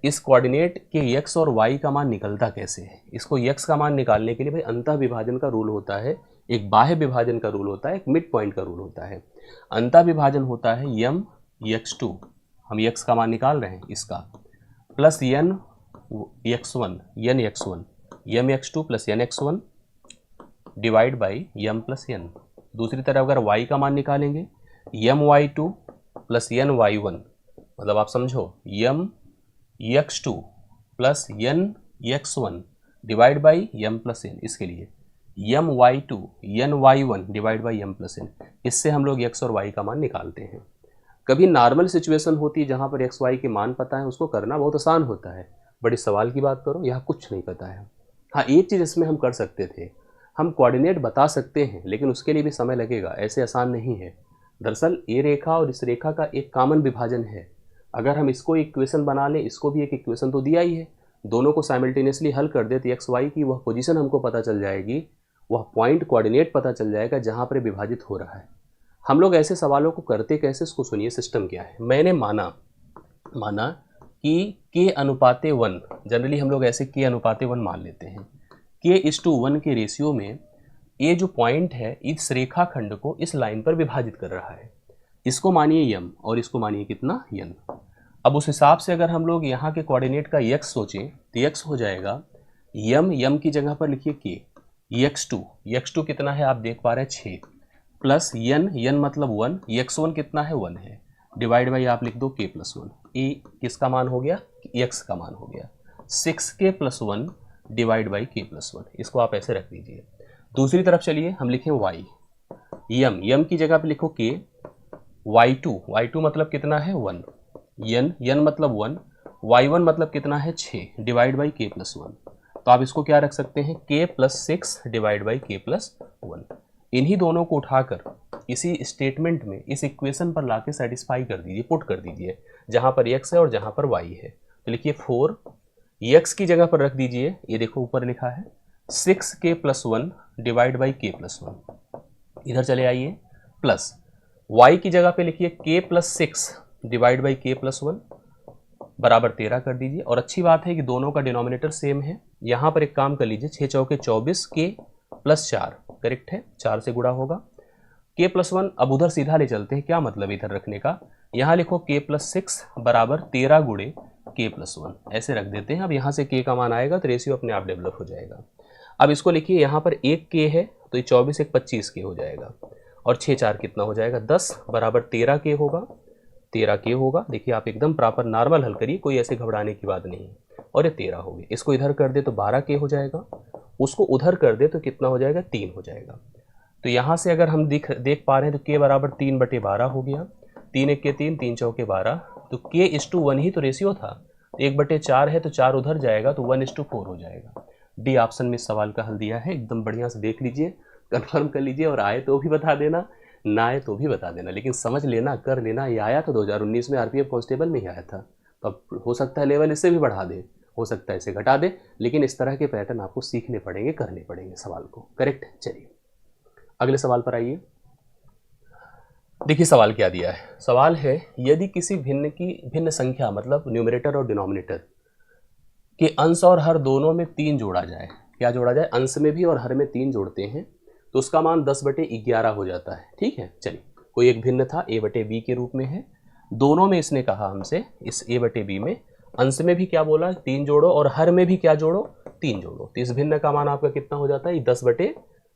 इस कोऑर्डिनेट के x और y का मान निकलता कैसे है। इसको x का मान निकालने के लिए भाई अंतः विभाजन का रूल होता है, एक बाह्य विभाजन का रूल होता है, एक मिड पॉइंट का रूल होता है। अंतः विभाजन होता है m(x2), हम x का मान निकाल रहे हैं इसका, plus n(x1), m(x2) plus n(x1) divide by m plus n। दूसरी तरफ अगर y का मान निकालेंगे m(y2) प्लस n(y1), मतलब आप समझो m(x2) plus n(x1) divide by m plus n। इसके लिए m(y2) n(y1) divide by m plus n। इससे हम लोग x और y का मान निकालते हैं। कभी नॉर्मल सिचुएशन होती है जहाँ पर x y के मान पता है, उसको करना बहुत आसान होता है, बट इस सवाल की बात करो यहाँ कुछ नहीं पता है। हाँ, एक चीज़ इसमें हम कर सकते थे, हम कोऑर्डिनेट बता सकते हैं, लेकिन उसके लिए भी समय लगेगा, ऐसे आसान नहीं है। दरअसल ये रेखा और इस रेखा का एक कॉमन विभाजन है। अगर हम इसको इक्वेशन बना लें, इसको भी एक इक्वेशन तो दिया ही है, दोनों को साइमल्टेनियसली हल कर दे तो एक्स वाई की वह पोजीशन हमको पता चल जाएगी, वह पॉइंट कोऑर्डिनेट पता चल जाएगा जहाँ पर विभाजित हो रहा है। हम लोग ऐसे सवालों को करते कैसे, इसको सुनिए सिस्टम क्या है। मैंने माना कि k/1, जनरली हम लोग ऐसे k/1 मान लेते हैं। k:1 के रेशियो में ये जो पॉइंट है इस रेखाखंड को इस लाइन पर विभाजित कर रहा है। इसको मानिए m और इसको मानिए कितना n। अब उस हिसाब से अगर हम लोग यहाँ के कोऑर्डिनेट का x सोचें तो x हो जाएगा m की जगह पर लिखिए k, x2 कितना है आप देख पा रहे हैं 6, प्लस n मतलब 1, x1 कितना है 1 है, डिवाइड बाई आप लिख दो k+1। ये किसका मान हो गया, x का मान हो गया, 6k+1 डिवाइड बाई k+1। इसको आप ऐसे रख दीजिए। दूसरी तरफ चलिए हम लिखें y, m की जगह पे लिखो k, y2 मतलब कितना है 1, n मतलब 1, y1 मतलब कितना है 6 डिवाइड बाई k+1। तो आप इसको क्या रख सकते हैं, k+6 डिवाइड बाई k+1। इन्हीं दोनों को उठाकर इसी स्टेटमेंट में इस इक्वेशन पर लाके सेटिस्फाई कर दीजिए, पुट कर दीजिए, जहाँ पर x है और जहाँ पर y है। तो लिखिए 4, x की जगह पर रख दीजिए, ये देखो ऊपर लिखा है 6k+1 डिवाइड बाई k+1। इधर चले आइए, प्लस y की जगह पे लिखिए k+6 डिवाइड बाई k+1 बराबर 13 कर दीजिए। और अच्छी बात है कि दोनों का डिनोमिनेटर सेम है। यहाँ पर एक काम कर लीजिए, 6 चौके 24, k+4 करेक्ट है, 4 से गुणा होगा, k+1 अब उधर सीधा ले चलते हैं। क्या मतलब इधर रखने का, यहाँ लिखो k+6 बराबर 13 गुणे k+1, ऐसे रख देते हैं। अब यहाँ से k का मान आएगा तो रेशियो अपने आप डेवलप हो जाएगा। अब इसको लिखिए, यहाँ पर 1 k है तो ये 24 1 25 k हो जाएगा, और 6 4 कितना हो जाएगा 10 बराबर 13 k होगा, 13 k होगा। देखिए आप एकदम प्रॉपर नॉर्मल हल करिए, कोई ऐसे घबराने की बात नहीं है। और ये 13 हो गई, इसको इधर कर दे तो 12 k हो जाएगा, उसको उधर कर दे तो कितना हो जाएगा 3 हो जाएगा। तो यहाँ से अगर हम देख पा रहे हैं तो k बराबर 3/12 हो गया, 3 1 के 3, 3 चौके 12, तो k:1 ही तो रेशियो था, 1/4 है तो 4 उधर जाएगा तो 1:4 हो जाएगा। डी ऑप्शन में इस सवाल का हल दिया है। एकदम बढ़िया से देख लीजिए, कंफर्म कर लीजिए, और आए तो भी बता देना, ना आए तो भी बता देना, लेकिन समझ लेना, कर लेना। ये आया था 2019 में, आरपीएफ कांस्टेबल में ही आया था। तो अब हो सकता है लेवल इससे भी बढ़ा दे, हो सकता है इसे घटा दे, लेकिन इस तरह के पैटर्न आपको सीखने पड़ेंगे, करने पड़ेंगे सवाल को। करेक्ट। चलिए अगले सवाल पर आइए। देखिए सवाल क्या दिया है। सवाल है यदि किसी भिन्न संख्या मतलब न्यूमरेटर और डिनोमिनेटर के अंश और हर दोनों में 3 जोड़ा जाए। क्या जोड़ा जाए? अंश में भी और हर में 3 जोड़ते हैं तो उसका मान 10/11 हो जाता है। ठीक है, चलिए कोई एक भिन्न था a/b के रूप में है, दोनों में इसने कहा हमसे इस a/b में अंश में भी क्या बोला 3 जोड़ो और हर में भी क्या जोड़ो 3 जोड़ो। तो इस भिन्न का मान आपका कितना हो जाता है?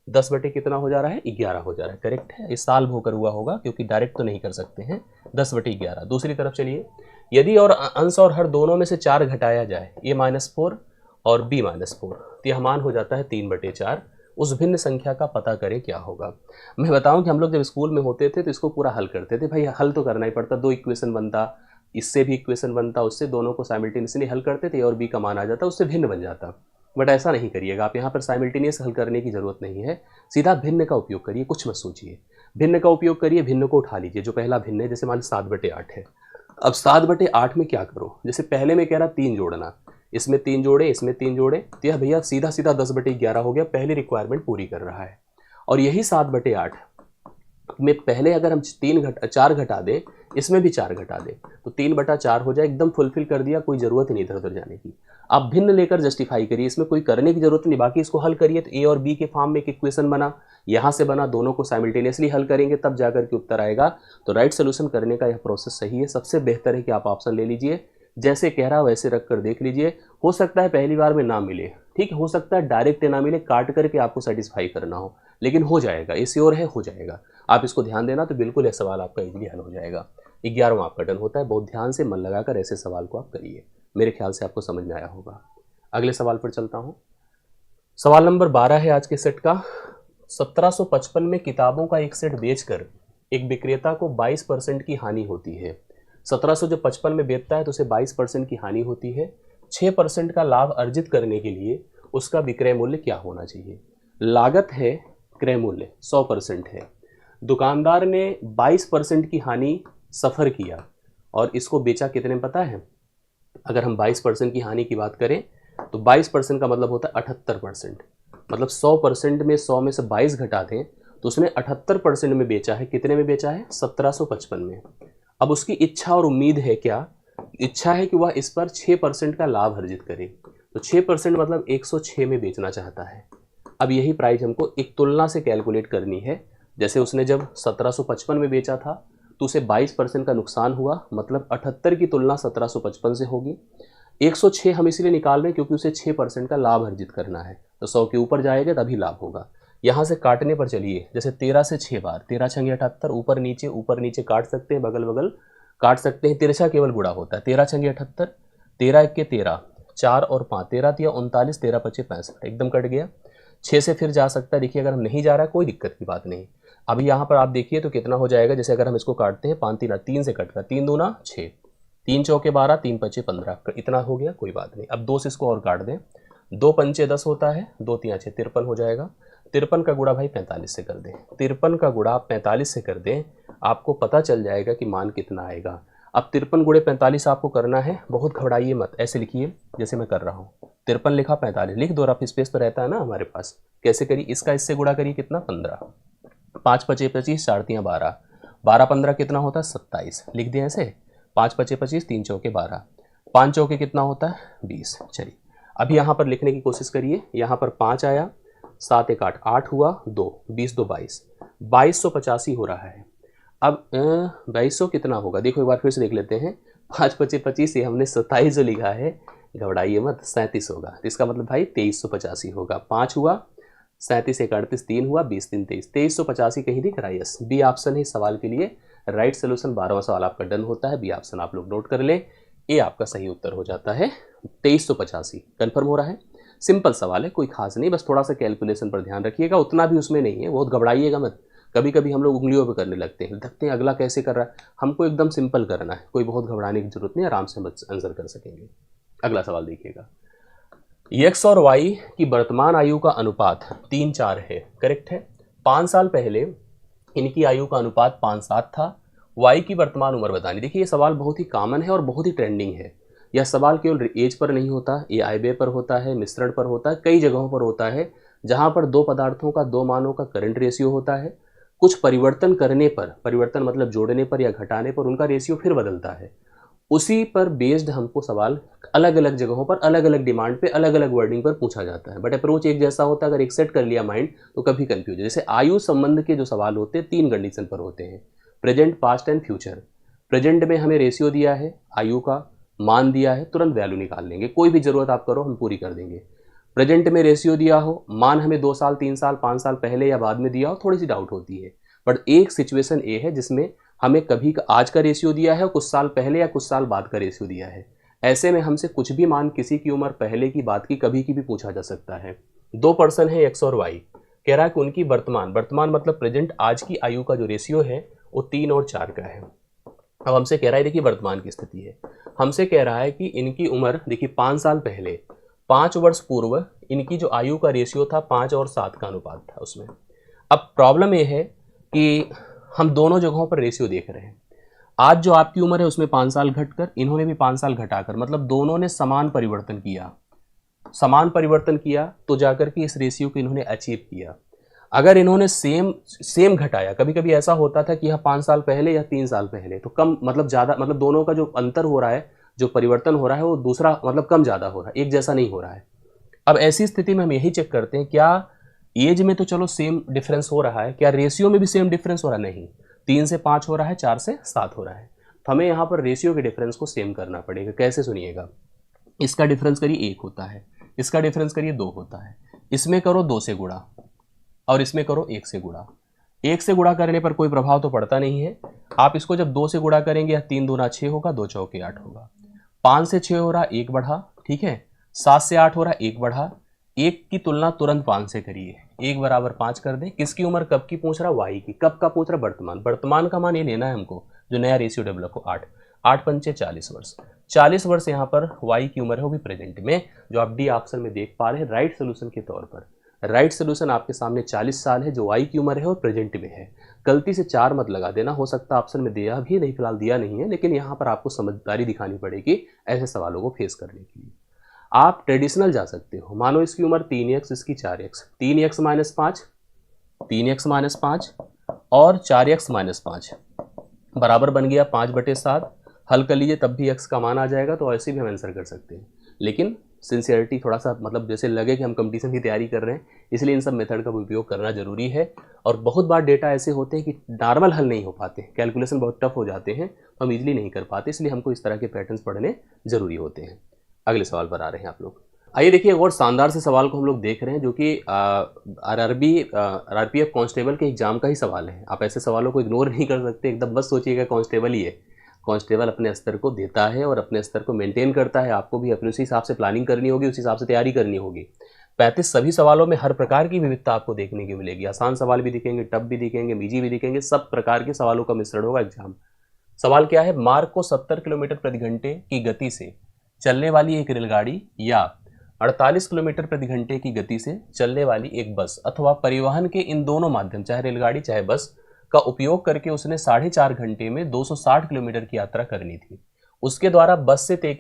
10 बटे कितना हो जा रहा है? 11 हो जा रहा है। करेक्ट है, इस साल होकर हुआ होगा क्योंकि डायरेक्ट तो नहीं कर सकते हैं। 10/11। दूसरी तरफ चलिए, यदि और अंश और हर दोनों में से 4 घटाया जाए a-4 और b-4 तो यह मान हो जाता है 3/4। उस भिन्न संख्या का पता करें क्या होगा। मैं बताऊं कि हम लोग जब स्कूल में होते थे तो इसको पूरा हल करते थे। भाई हल तो करना ही पड़ता, 2 इक्वेशन बनता, इससे भी इक्वेशन बनता, उससे दोनों को साइमल्टेनियसली हल करते थे और बी का मान आ जाता, उससे भिन्न बन जाता। बट ऐसा नहीं करिएगा आप, यहाँ पर साइमल्टेनियस हल करने की जरूरत नहीं है, सीधा भिन्न का उपयोग करिए, कुछ मत सोचिए। भिन्न का उपयोग करिए, भिन्न को उठा लीजिए। जो पहला भिन्न है, जैसे मान लीजिए 7/8 है। अब 7/8 में क्या करो, जैसे पहले में कह रहा 3 जोड़ना, इसमें 3 जोड़े, इसमें 3 जोड़े, तो यह भैया सीधा सीधा 10/11 हो गया। पहली रिक्वायरमेंट पूरी कर रहा है। और यही 7/8 में पहले अगर हम 4 घटा दें, इसमें भी 4 घटा दें तो 3/4 हो जाए। एकदम फुलफिल कर दिया, कोई ज़रूरत ही नहीं इधर उधर जाने की। आप भिन्न लेकर जस्टिफाई करिए, इसमें कोई करने की जरूरत नहीं। बाकी इसको हल करिए तो ए और बी के फॉर्म में एक इक्वेशन बना, यहाँ से बना, दोनों को साइमल्टेनियसली हल करेंगे तब जाकर के उत्तर आएगा। तो राइट सोल्यूशन करने का यह प्रोसेस सही है। सबसे बेहतर है कि आप ऑप्शन ले लीजिए, जैसे कह रहा वैसे रख कर देख लीजिए। हो सकता है पहली बार में ना मिले, ठीक है, हो सकता है डायरेक्ट ना मिले, काट करके आपको सेटिस्फाई करना हो, लेकिन हो जाएगा, इसी और है, हो जाएगा। आप इसको ध्यान देना तो बिल्कुल यह सवाल आपका इजीली हल हो जाएगा। 11वां आपका टर्न होता है। बहुत ध्यान से मन लगाकर ऐसे सवाल को आप करिए, मेरे ख्याल से आपको समझ में आया होगा। अगले सवाल पर चलता हूं। सवाल नंबर 12 है आज के सेट का। 1755 में किताबों का एक सेट बेचकर एक विक्रेता को 22% की हानि होती है। 1755 में बेचता है तो उसे 22% की हानि होती है। 6% का लाभ अर्जित करने के लिए उसका विक्रय मूल्य क्या होना चाहिए? लागत है, क्रय मूल्य 100% है। दुकानदार ने 22% की हानि सफ़र किया और इसको बेचा कितने में पता है? अगर हम 22% की हानि की बात करें तो 22% का मतलब होता है 78%। मतलब 100% में 100 में से 22 घटा दें तो उसने 78% में बेचा है। कितने में बेचा है? 1755 में। अब उसकी इच्छा और उम्मीद है क्या? इच्छा है कि वह इस पर 6% का लाभ अर्जित करे। तो 6% मतलब 106 में बेचना चाहता है। अब यही प्राइस हमको एक तुलना से कैलकुलेट करनी है। जैसे उसने जब 1755 में बेचा था तो उसे 22% का नुकसान हुआ, मतलब 78 की तुलना 1755 से होगी। 106 हम इसलिए निकाल रहे हैं क्योंकि उसे 6% का लाभ अर्जित करना है, तो 100 के ऊपर जाएगा तभी लाभ होगा। यहाँ से काटने पर चलिए, जैसे 13 से 6 बार, 13 छंगे 78, ऊपर नीचे काट सकते हैं, बगल बगल काट सकते हैं। तिरछा केवल गुणा होता है। 13 छंगे 78, 13 एक के 13, 4 और 5, 13 तिया 39, 13 पचे 65, एकदम कट गया। 6 से फिर जा सकता है। देखिए अगर हम नहीं जा रहा है कोई दिक्कत की बात नहीं। अभी यहाँ पर आप देखिए तो कितना हो जाएगा। जैसे अगर हम इसको काटते हैं 5 3 से कट गया, 3 दूना 6, 3 चौके 12, 3 पचे 15, इतना हो गया, कोई बात नहीं। अब 2 से इसको और काट दें, 2 पंचे 10 होता है, 2 तिया 6, 53 हो जाएगा। 53 का गुणा भाई 45 से कर दें, 53 का गुणा 45 से कर दें, आपको पता चल जाएगा कि मान कितना आएगा। अब 53 गुणे 45 आपको करना है, बहुत घबराइए मत, ऐसे लिखिए जैसे मैं कर रहा हूँ। 53 लिखा, 45 लिख दो, रफ स्पेस तो रहता है ना हमारे पास। कैसे करिए? इसका इससे गुणा करिए, कितना? 15, 5 पचे 25, 4 तिया 12, 12 15 कितना होता है? 27, लिख दिया ऐसे। 5 पचे 25, 3 चौके 12, 5 चौके कितना होता है? 20। चलिए अभी यहाँ पर लिखने की कोशिश करिए। यहाँ पर 5 आया, 7 एक 8, 8 हुआ, 2, 20 2 22, 2285 हो रहा है। अब 2200 कितना होगा? देखो एक बार फिर से देख लेते हैं। 5 पचे 25 से हमने 27 जो लिखा है, घबराइए मत, 37 होगा। इसका मतलब भाई 2385 होगा। 5 हुआ, 37 एक 38, 3 हुआ, 20 3 23, 2385 कहीं दिख रहा है? यस, बी ऑप्शन है इस सवाल के लिए राइट सोल्यूशन। 12वां सवाल आपका डन होता है। बी ऑप्शन आप लोग नोट कर ले, ए आपका सही उत्तर हो जाता है 2385। कन्फर्म हो रहा है। सिंपल सवाल है, कोई खास नहीं, बस थोड़ा सा कैलकुलेशन पर ध्यान रखिएगा, उतना भी उसमें नहीं है, बहुत घबराइएगा मत। कभी कभी हम लोग उंगलियों पे करने लगते हैं, देखते हैं अगला कैसे कर रहा है, हमको एकदम सिंपल करना है, कोई बहुत घबराने की जरूरत नहीं, आराम से हम आंसर कर सकेंगे। अगला सवाल देखिएगा, एक्स और वाई की वर्तमान आयु का अनुपात 3:4 है, करेक्ट है। 5 साल पहले इनकी आयु का अनुपात 5:7 था। वाई की वर्तमान उम्र बतानी। देखिए ये सवाल बहुत ही कॉमन है और बहुत ही ट्रेंडिंग है। यह सवाल केवल एज पर नहीं होता, ये आय व्यय पर होता है, मिश्रण पर होता है, कई जगहों पर होता है जहां पर दो पदार्थों का दो मानों का करंट रेशियो होता है। कुछ परिवर्तन करने पर, परिवर्तन मतलब जोड़ने पर या घटाने पर उनका रेशियो फिर बदलता है। उसी पर बेस्ड हमको सवाल अलग अलग जगहों पर अलग अलग डिमांड पे अलग अलग वर्डिंग पर पूछा जाता है, बट अप्रोच एक जैसा होता है। अगर एक सेट कर लिया माइंड तो कभी कंफ्यूज। जैसे आयु संबंध के जो सवाल होते हैं 3 कंडीशन पर होते हैं, present, past and future. Present में हमें रेशियो दिया है, आयु का मान दिया है, तुरंत वैल्यू निकाल लेंगे, कोई भी जरूरत आप करो हम पूरी कर देंगे। प्रेजेंट में रेशियो दिया हो, मान हमें 2 साल 3 साल 5 साल पहले या बाद में दिया हो, थोड़ी सी डाउट होती है। बट एक सिचुएशन ए है जिसमें हमें कभी आज का रेशियो दिया है और कुछ साल पहले या कुछ साल बाद का रेशियो दिया है। ऐसे में हमसे कुछ भी मान, किसी की उम्र पहले की, बाद की, कभी की भी पूछा जा सकता है। 2 पर्सन है एक्स और वाई, कह रहा है कि उनकी वर्तमान मतलब प्रेजेंट आज की आयु का जो रेशियो है वो 3 और 4 का है। अब हमसे कह रहा है, देखिए वर्तमान की स्थिति है, हमसे कह रहा है कि इनकी उम्र, देखिए 5 साल पहले, 5 वर्ष पूर्व इनकी जो आयु का रेशियो था 5 और 7 का अनुपात था उसमें। अब प्रॉब्लम यह है कि हम दोनों जगहों पर रेशियो देख रहे हैं। आज जो आपकी उम्र है उसमें 5 साल घटकर, इन्होंने भी 5 साल घटाकर, मतलब दोनों ने समान परिवर्तन किया, समान परिवर्तन किया तो जाकर के इस रेशियो को इन्होंने अचीव किया। अगर इन्होंने सेम घटाया, कभी कभी ऐसा होता था कि यह 5 साल पहले या 3 साल पहले, तो कम मतलब ज़्यादा, मतलब दोनों का जो अंतर हो रहा है, जो परिवर्तन हो रहा है वो दूसरा मतलब कम ज़्यादा हो रहा है, एक जैसा नहीं हो रहा है। अब ऐसी स्थिति में हम यही चेक करते हैं, क्या एज में तो चलो सेम डिफरेंस हो रहा है, क्या रेशियो में भी सेम डिफरेंस हो रहा है? नहीं, 3 से 5 हो रहा है, 4 से 7 हो रहा है। तो हमें यहाँ पर रेशियो के डिफरेंस को सेम करना पड़ेगा। कैसे, सुनिएगा। इसका डिफरेंस करिए 1 होता है, इसका डिफरेंस करिए 2 होता है, इसमें करो 2 से गुणा और इसमें करो 1 से गुणा। 1 से गुणा करने पर कोई प्रभाव तो पड़ता नहीं है। आप इसको जब 2 से गुणा करेंगे, 3 दूना 6 होगा, 2 चौके 8 होगा। 5 से 6 हो रहा, 1 बढ़ा, ठीक है। 7 से 8 हो रहा, 1 बढ़ा। 1 की तुलना तुरंत 5 से करिए, 1 बराबर 5 कर दें। किसकी उम्र कब की पूछ रहा? वाई की। कब का पूछ रहा? वर्तमान। वर्तमान का मान ये लेना है हमको, जो नया रेशियो डेवलप हो। 8 पंचे 40 वर्ष। 40 वर्ष यहाँ पर वाई की उम्र है, वो भी प्रेजेंट में, जो आप डी ऑप्शन में देख पा रहे हैं राइट सोल्यूशन के तौर पर। राइट सोल्यूशन आपके सामने 40 साल है, जो वाई की उम्र है और प्रेजेंट में है। गलती से 4 मत लगा देना, हो सकता है ऑप्शन में दिया भी नहीं, फिलहाल दिया नहीं है, लेकिन यहाँ पर आपको समझदारी दिखानी पड़ेगी ऐसे सवालों को फेस करने के लिए। आप ट्रेडिशनल जा सकते हो, मानो इसकी उम्र 3x, इसकी 4x, 3x minus 5, 3x minus 5 और 4x माइनस 5 बराबर बन गया 5/7। हल कर लीजिए, तब भी x का मान आ जाएगा, तो ऐसे भी हम आंसर कर सकते हैं। लेकिन सिंसियरिटी थोड़ा सा, मतलब जैसे लगे कि हम कंपटीशन की तैयारी कर रहे हैं, इसलिए इन सब मेथड का उपयोग करना जरूरी है। और बहुत बार डेटा ऐसे होते हैं कि नॉर्मल हल नहीं हो पाते, कैलकुलेशन बहुत टफ हो जाते हैं, तो हम इजीली नहीं कर पाते, इसलिए हमको इस तरह के पैटर्न्स पढ़ने जरूरी होते हैं। अगले सवाल पर आ रहे हैं आप लोग। आइए देखिए, एक और शानदार से सवाल को हम लोग देख रहे हैं, जो कि आरआरपीएफ कांस्टेबल के एग्जाम का ही सवाल है। आप ऐसे सवालों को इग्नोर नहीं कर सकते, एकदम बस सोचिएगा कांस्टेबल ही है। कांस्टेबल अपने स्तर को देता है और अपने स्तर को मेंटेन करता है, आपको भी अपने उसी हिसाब से प्लानिंग करनी होगी, उसी हिसाब से तैयारी करनी होगी। 35 सभी सवालों में हर प्रकार की विविधता आपको देखने की मिलेगी। आसान सवाल भी दिखेंगे, टफ भी दिखेंगे, मीजी भी दिखेंगे, सब प्रकार के सवालों का मिश्रण होगा एग्जाम। सवाल क्या है? मार्ग को 70 किलोमीटर प्रति घंटे की गति से चलने वाली एक रेलगाड़ी या 48 किलोमीटर प्रति घंटे की गति से चलने वाली एक बस अथवा परिवहन के इन दोनों माध्यम, चाहे रेलगाड़ी चाहे बस, का उपयोग करके उसने 4.5 घंटे में 260 किलोमीटर की यात्रा करनी थी। उसके द्वारा बस से तय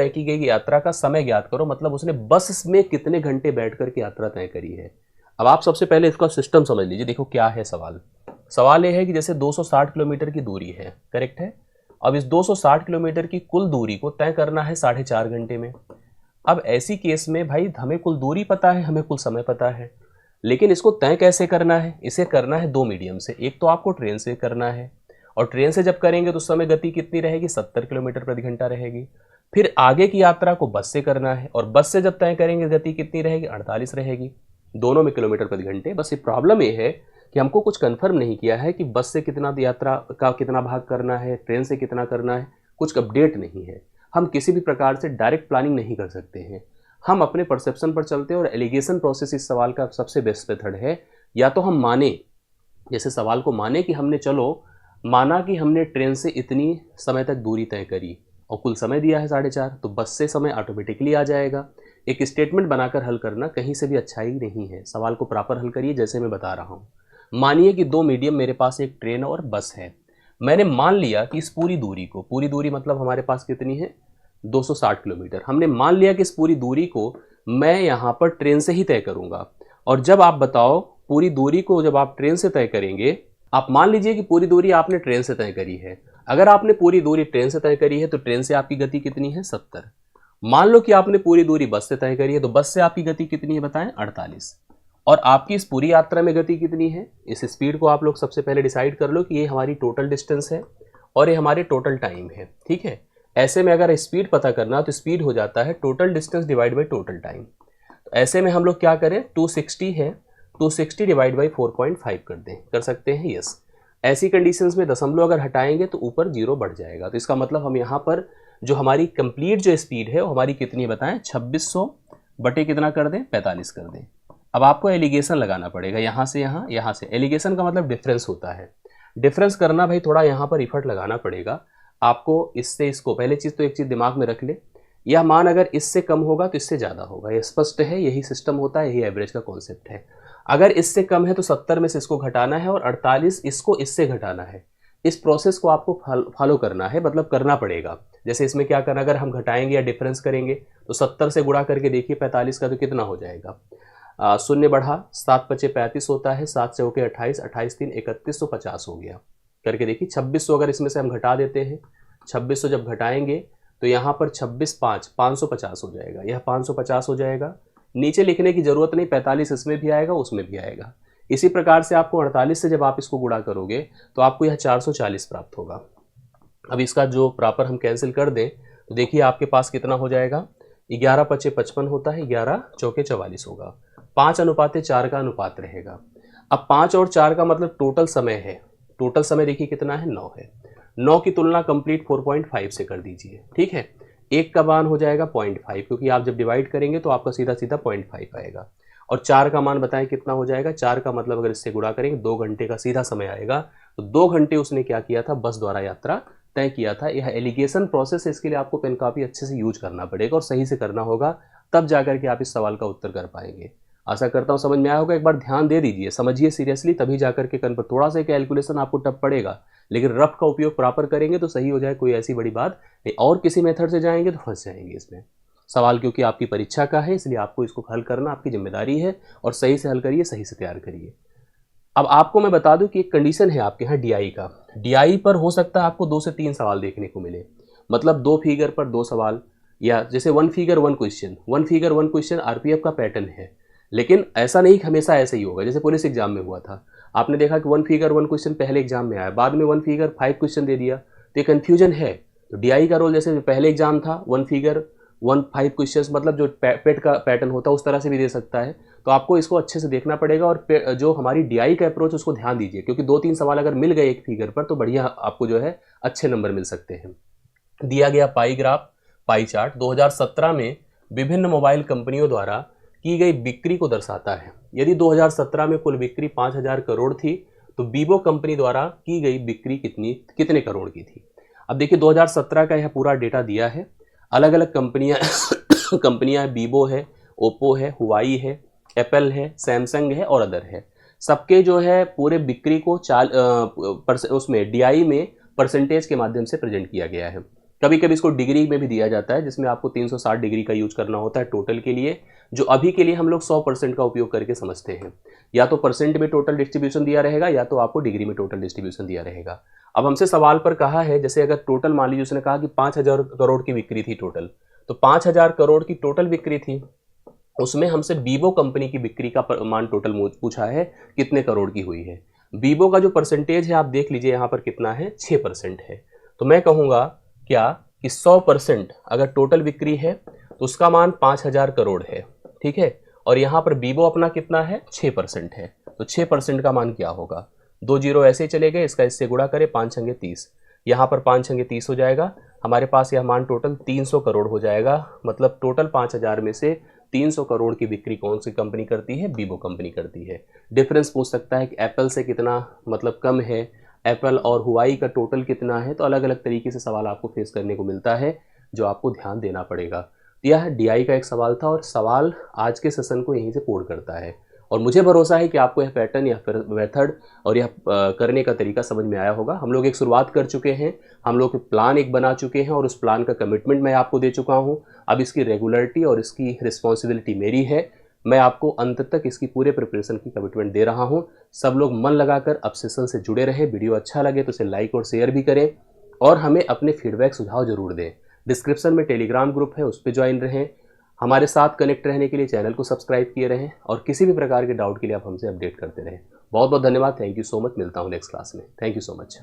की गई यात्रा का समय ज्ञात करो। मतलब उसने बस में कितने घंटे बैठ कर के यात्रा तय करी है। अब आप सबसे पहले इसका सिस्टम समझ लीजिए। देखो क्या है सवाल। सवाल यह है कि जैसे 260 किलोमीटर की दूरी है, करेक्ट है। अब इस 260 किलोमीटर की कुल दूरी को तय करना है 4.5 घंटे में। अब ऐसी केस में भाई हमें कुल दूरी पता है, हमें कुल समय पता है, लेकिन इसको तय कैसे करना है? इसे करना है 2 मीडियम से। एक तो आपको ट्रेन से करना है, और ट्रेन से जब करेंगे तो समय गति कितनी रहेगी? 70 किलोमीटर प्रति घंटा रहेगी। फिर आगे की यात्रा को बस से करना है, और बस से जब तय करेंगे गति कितनी रहेगी? 48 रहेगी। दोनों में किलोमीटर प्रति घंटे। बस ये प्रॉब्लम ये है कि हमको कुछ कंफर्म नहीं किया है कि बस से कितना यात्रा का कितना भाग करना है, ट्रेन से कितना करना है, कुछ अपडेट नहीं है। हम किसी भी प्रकार से डायरेक्ट प्लानिंग नहीं कर सकते हैं। हम अपने परसेप्शन पर चलते हैं और एलिगेशन प्रोसेस इस सवाल का सबसे बेस्ट मेथड है। या तो हम माने, जैसे सवाल को माने कि हमने चलो माना कि हमने ट्रेन से इतनी समय तक दूरी तय करी और कुल समय दिया है 4.5, तो बस से समय ऑटोमेटिकली आ जाएगा। एक स्टेटमेंट बनाकर हल करना कहीं से भी अच्छाई नहीं है। सवाल को प्रॉपर हल करिए जैसे मैं बता रहा हूँ। मानिए कि दो मीडियम, मेरे पास एक ट्रेन और बस है। मैंने मान लिया कि इस पूरी दूरी को, पूरी दूरी मतलब हमारे पास कितनी है 260 किलोमीटर, हमने मान लिया कि इस पूरी दूरी को मैं यहाँ पर ट्रेन से ही तय करूँगा। और जब आप बताओ पूरी दूरी को जब आप ट्रेन से तय करेंगे, आप मान लीजिए कि पूरी दूरी आपने ट्रेन से तय करी है। अगर आपने पूरी दूरी ट्रेन से तय करी है तो ट्रेन से आपकी गति कितनी है 70। मान लो कि आपने पूरी दूरी बस से तय करी है तो बस से आपकी गति कितनी है बताएं 48। और आपकी इस पूरी यात्रा में गति कितनी है, इस स्पीड को आप लोग सबसे पहले डिसाइड कर लो कि ये हमारी टोटल डिस्टेंस है और ये हमारे टोटल टाइम है। ठीक है, ऐसे में अगर स्पीड पता करना तो स्पीड हो जाता है total distance divide by total time. तो ऐसे में हम लोग क्या करें, 260 है, 260 डिवाइड बाई 4.5 कर दें, कर सकते हैं यस। ऐसी कंडीशंस में दशमलव अगर हटाएंगे तो ऊपर 0 बढ़ जाएगा। तो इसका मतलब हम यहाँ पर जो हमारी कंप्लीट जो स्पीड है वो हमारी कितनी बताएं 2600 बटे कितना कर दें 45 कर दें। अब आपको एलिगेशन लगाना पड़ेगा, यहाँ से यहाँ, यहाँ से। एलिगेशन का मतलब डिफरेंस होता है। डिफरेंस करना भाई थोड़ा यहाँ पर इफर्ट लगाना पड़ेगा आपको। इससे इसको पहले चीज़ तो एक चीज़ दिमाग में रख ले, यह मान अगर इससे कम होगा तो इससे ज़्यादा होगा, यह स्पष्ट है। यही सिस्टम होता है, यही एवरेज का कॉन्सेप्ट है। अगर इससे कम है तो 70 में से इसको घटाना है और 48 इसको इससे घटाना है। इस प्रोसेस को आपको फॉलो करना है, मतलब करना पड़ेगा। जैसे इसमें क्या करना, अगर हम घटाएंगे या डिफरेंस करेंगे तो 70 से गुणा करके देखिए 45 का तो कितना हो जाएगा, शून्य बढ़ा, 7 पचे 35 होता है, 7 चौके 28, 28 3 31, तो 50 हो गया। करके देखिए 2600 अगर इसमें से हम घटा देते हैं, 2600 जब घटाएंगे तो यहाँ पर 26 5 550 हो जाएगा, यह 550 हो जाएगा। नीचे लिखने की जरूरत नहीं, 45 इसमें भी आएगा उसमें भी आएगा। इसी प्रकार से आपको 48 से जब आप इसको गुणा करोगे तो आपको यह 440 प्राप्त होगा। अब इसका जो प्रॉपर हम कैंसिल कर दें तो देखिए आपके पास कितना हो जाएगा, 11 पचे 55 होता है, 11 चौके 44 होगा। 5:4 का अनुपात रहेगा। अब 5 और 4 का मतलब टोटल समय है। टोटल समय देखिए कितना है 9 है। 9 की तुलना कंप्लीट 4.5 से कर दीजिए। ठीक है, 1 का मान हो जाएगा 0.5, क्योंकि आप जब डिवाइड करेंगे तो आपका सीधा सीधा 0.5 आएगा। और 4 का मान बताएं कितना हो जाएगा, 4 का मतलब अगर इससे गुणा करेंगे 2 घंटे का सीधा समय आएगा। तो 2 घंटे उसने क्या किया था, बस द्वारा यात्रा तय किया था। यह एलिगेशन प्रोसेस है, इसके लिए आपको पेन कॉपी अच्छे से यूज करना पड़ेगा और सही से करना होगा, तब जाकर के आप इस सवाल का उत्तर कर पाएंगे। आशा करता हूँ समझ में आया होगा। एक बार ध्यान दे दीजिए, समझिए सीरियसली, तभी जाकर के कन पर थोड़ा सा कैलकुलेशन आपको टफ पड़ेगा, लेकिन रफ का उपयोग प्रॉपर करेंगे तो सही हो जाए, कोई ऐसी बड़ी बात नहीं। और किसी मेथड से जाएंगे तो फंस जाएंगे इसमें। सवाल क्योंकि आपकी परीक्षा का है, इसलिए आपको इसको हल करना आपकी जिम्मेदारी है और सही से हल करिए, सही से तैयार करिए। अब आपको मैं बता दूं कि एक कंडीशन है आपके यहाँ डीआई का। डीआई पर हो सकता है आपको 2 से 3 सवाल देखने को मिले, मतलब 2 फिगर पर 2 सवाल, या जैसे 1 figure 1 question, 1 figure 1 question RPF का पैटर्न है। लेकिन ऐसा नहीं कि हमेशा ऐसे ही होगा। जैसे पुलिस एग्जाम में हुआ था, आपने देखा कि 1 फिगर 1 क्वेश्चन पहले एग्जाम में आया, बाद में 1 फिगर 5 क्वेश्चन दे दिया, तो ये कन्फ्यूजन है। तो डीआई का रोल जैसे पहले एग्जाम था 1 फिगर 1 5 क्वेश्चन, मतलब जो पेट का पैटर्न होता है उस तरह से भी दे सकता है। तो आपको इसको अच्छे से देखना पड़ेगा और जो हमारी डीआई का अप्रोच उसको ध्यान दीजिए, क्योंकि 2-3 सवाल अगर मिल गए एक फिगर पर तो बढ़िया आपको जो है अच्छे नंबर मिल सकते हैं। दिया गया पाई ग्राफ, पाई चार्ट 2017 में विभिन्न मोबाइल कंपनियों द्वारा की गई बिक्री को दर्शाता है। यदि 2017 में कुल बिक्री 5000 करोड़ थी तो वीवो कंपनी द्वारा की गई बिक्री कितने करोड़ की थी। अब देखिए 2017 का यह पूरा डेटा दिया है। अलग अलग कंपनियां वीवो है, ओप्पो है, हुआई है, एप्पल है, सैमसंग है और अदर है। सबके जो है पूरे बिक्री को उसमें डीआई में परसेंटेज के माध्यम से प्रेजेंट किया गया है। कभी कभी इसको डिग्री में भी दिया जाता है, जिसमें आपको 360 डिग्री का यूज करना होता है टोटल के लिए, जो अभी के लिए हम लोग 100% का उपयोग करके समझते हैं। या तो परसेंट में टोटल डिस्ट्रीब्यूशन दिया रहेगा या तो आपको डिग्री में टोटल डिस्ट्रीब्यूशन दिया रहेगा। अब हमसे सवाल पर कहा है, जैसे अगर टोटल मान लीजिए उसने कहा कि 5000 करोड़ की बिक्री थी टोटल, तो 5000 करोड़ की टोटल बिक्री थी, उसमें हमसे वीवो कंपनी की बिक्री का मान टोटल पूछा है कितने करोड़ की हुई है। वीवो का जो परसेंटेज है आप देख लीजिए यहाँ पर कितना है, 6% है। तो मैं कहूँगा क्या कि 100% अगर टोटल बिक्री है तो उसका मान 5000 करोड़ है, ठीक है। और यहाँ पर वीवो अपना कितना है, 6% है। तो 6% का मान क्या होगा, 2 जीरो ऐसे ही चले गए, इसका इससे गुणा करें, 5 छंगे 30, यहाँ पर 5 छंगे 30 हो जाएगा। हमारे पास यह मान टोटल 300 करोड़ हो जाएगा। मतलब टोटल 5000 में से 300 करोड़ की बिक्री कौन सी कंपनी करती है? वीवो कंपनी करती है। डिफरेंस पूछ सकता है कि एप्पल से कितना मतलब कम है, एप्पल और हुआई का टोटल कितना है। तो अलग अलग तरीके से सवाल आपको फेस करने को मिलता है, जो आपको ध्यान देना पड़ेगा। तो यह डीआई का एक सवाल था और सवाल आज के सेशन को यहीं से कोड करता है। और मुझे भरोसा है कि आपको यह पैटर्न या फिर मेथड और यह करने का तरीका समझ में आया होगा। हम लोग एक शुरुआत कर चुके हैं, हम लोग प्लान एक बना चुके हैं और उस प्लान का कमिटमेंट मैं आपको दे चुका हूं। अब इसकी रेगुलरिटी और इसकी रिस्पॉन्सिबिलिटी मेरी है। मैं आपको अंत तक इसकी पूरे प्रिपरेशन की कमिटमेंट दे रहा हूं। सब लोग मन लगाकर अब सेशन से जुड़े रहें। वीडियो अच्छा लगे तो इसे लाइक और शेयर भी करें और हमें अपने फीडबैक सुझाव जरूर दें। डिस्क्रिप्शन में टेलीग्राम ग्रुप है, उस पर ज्वाइन रहें। हमारे साथ कनेक्ट रहने के लिए चैनल को सब्सक्राइब किए रहें और किसी भी प्रकार के डाउट के लिए आप हमसे अपडेट करते रहें। बहुत बहुत धन्यवाद। Thank you so much. मिलता हूँ नेक्स्ट क्लास में। Thank you so much.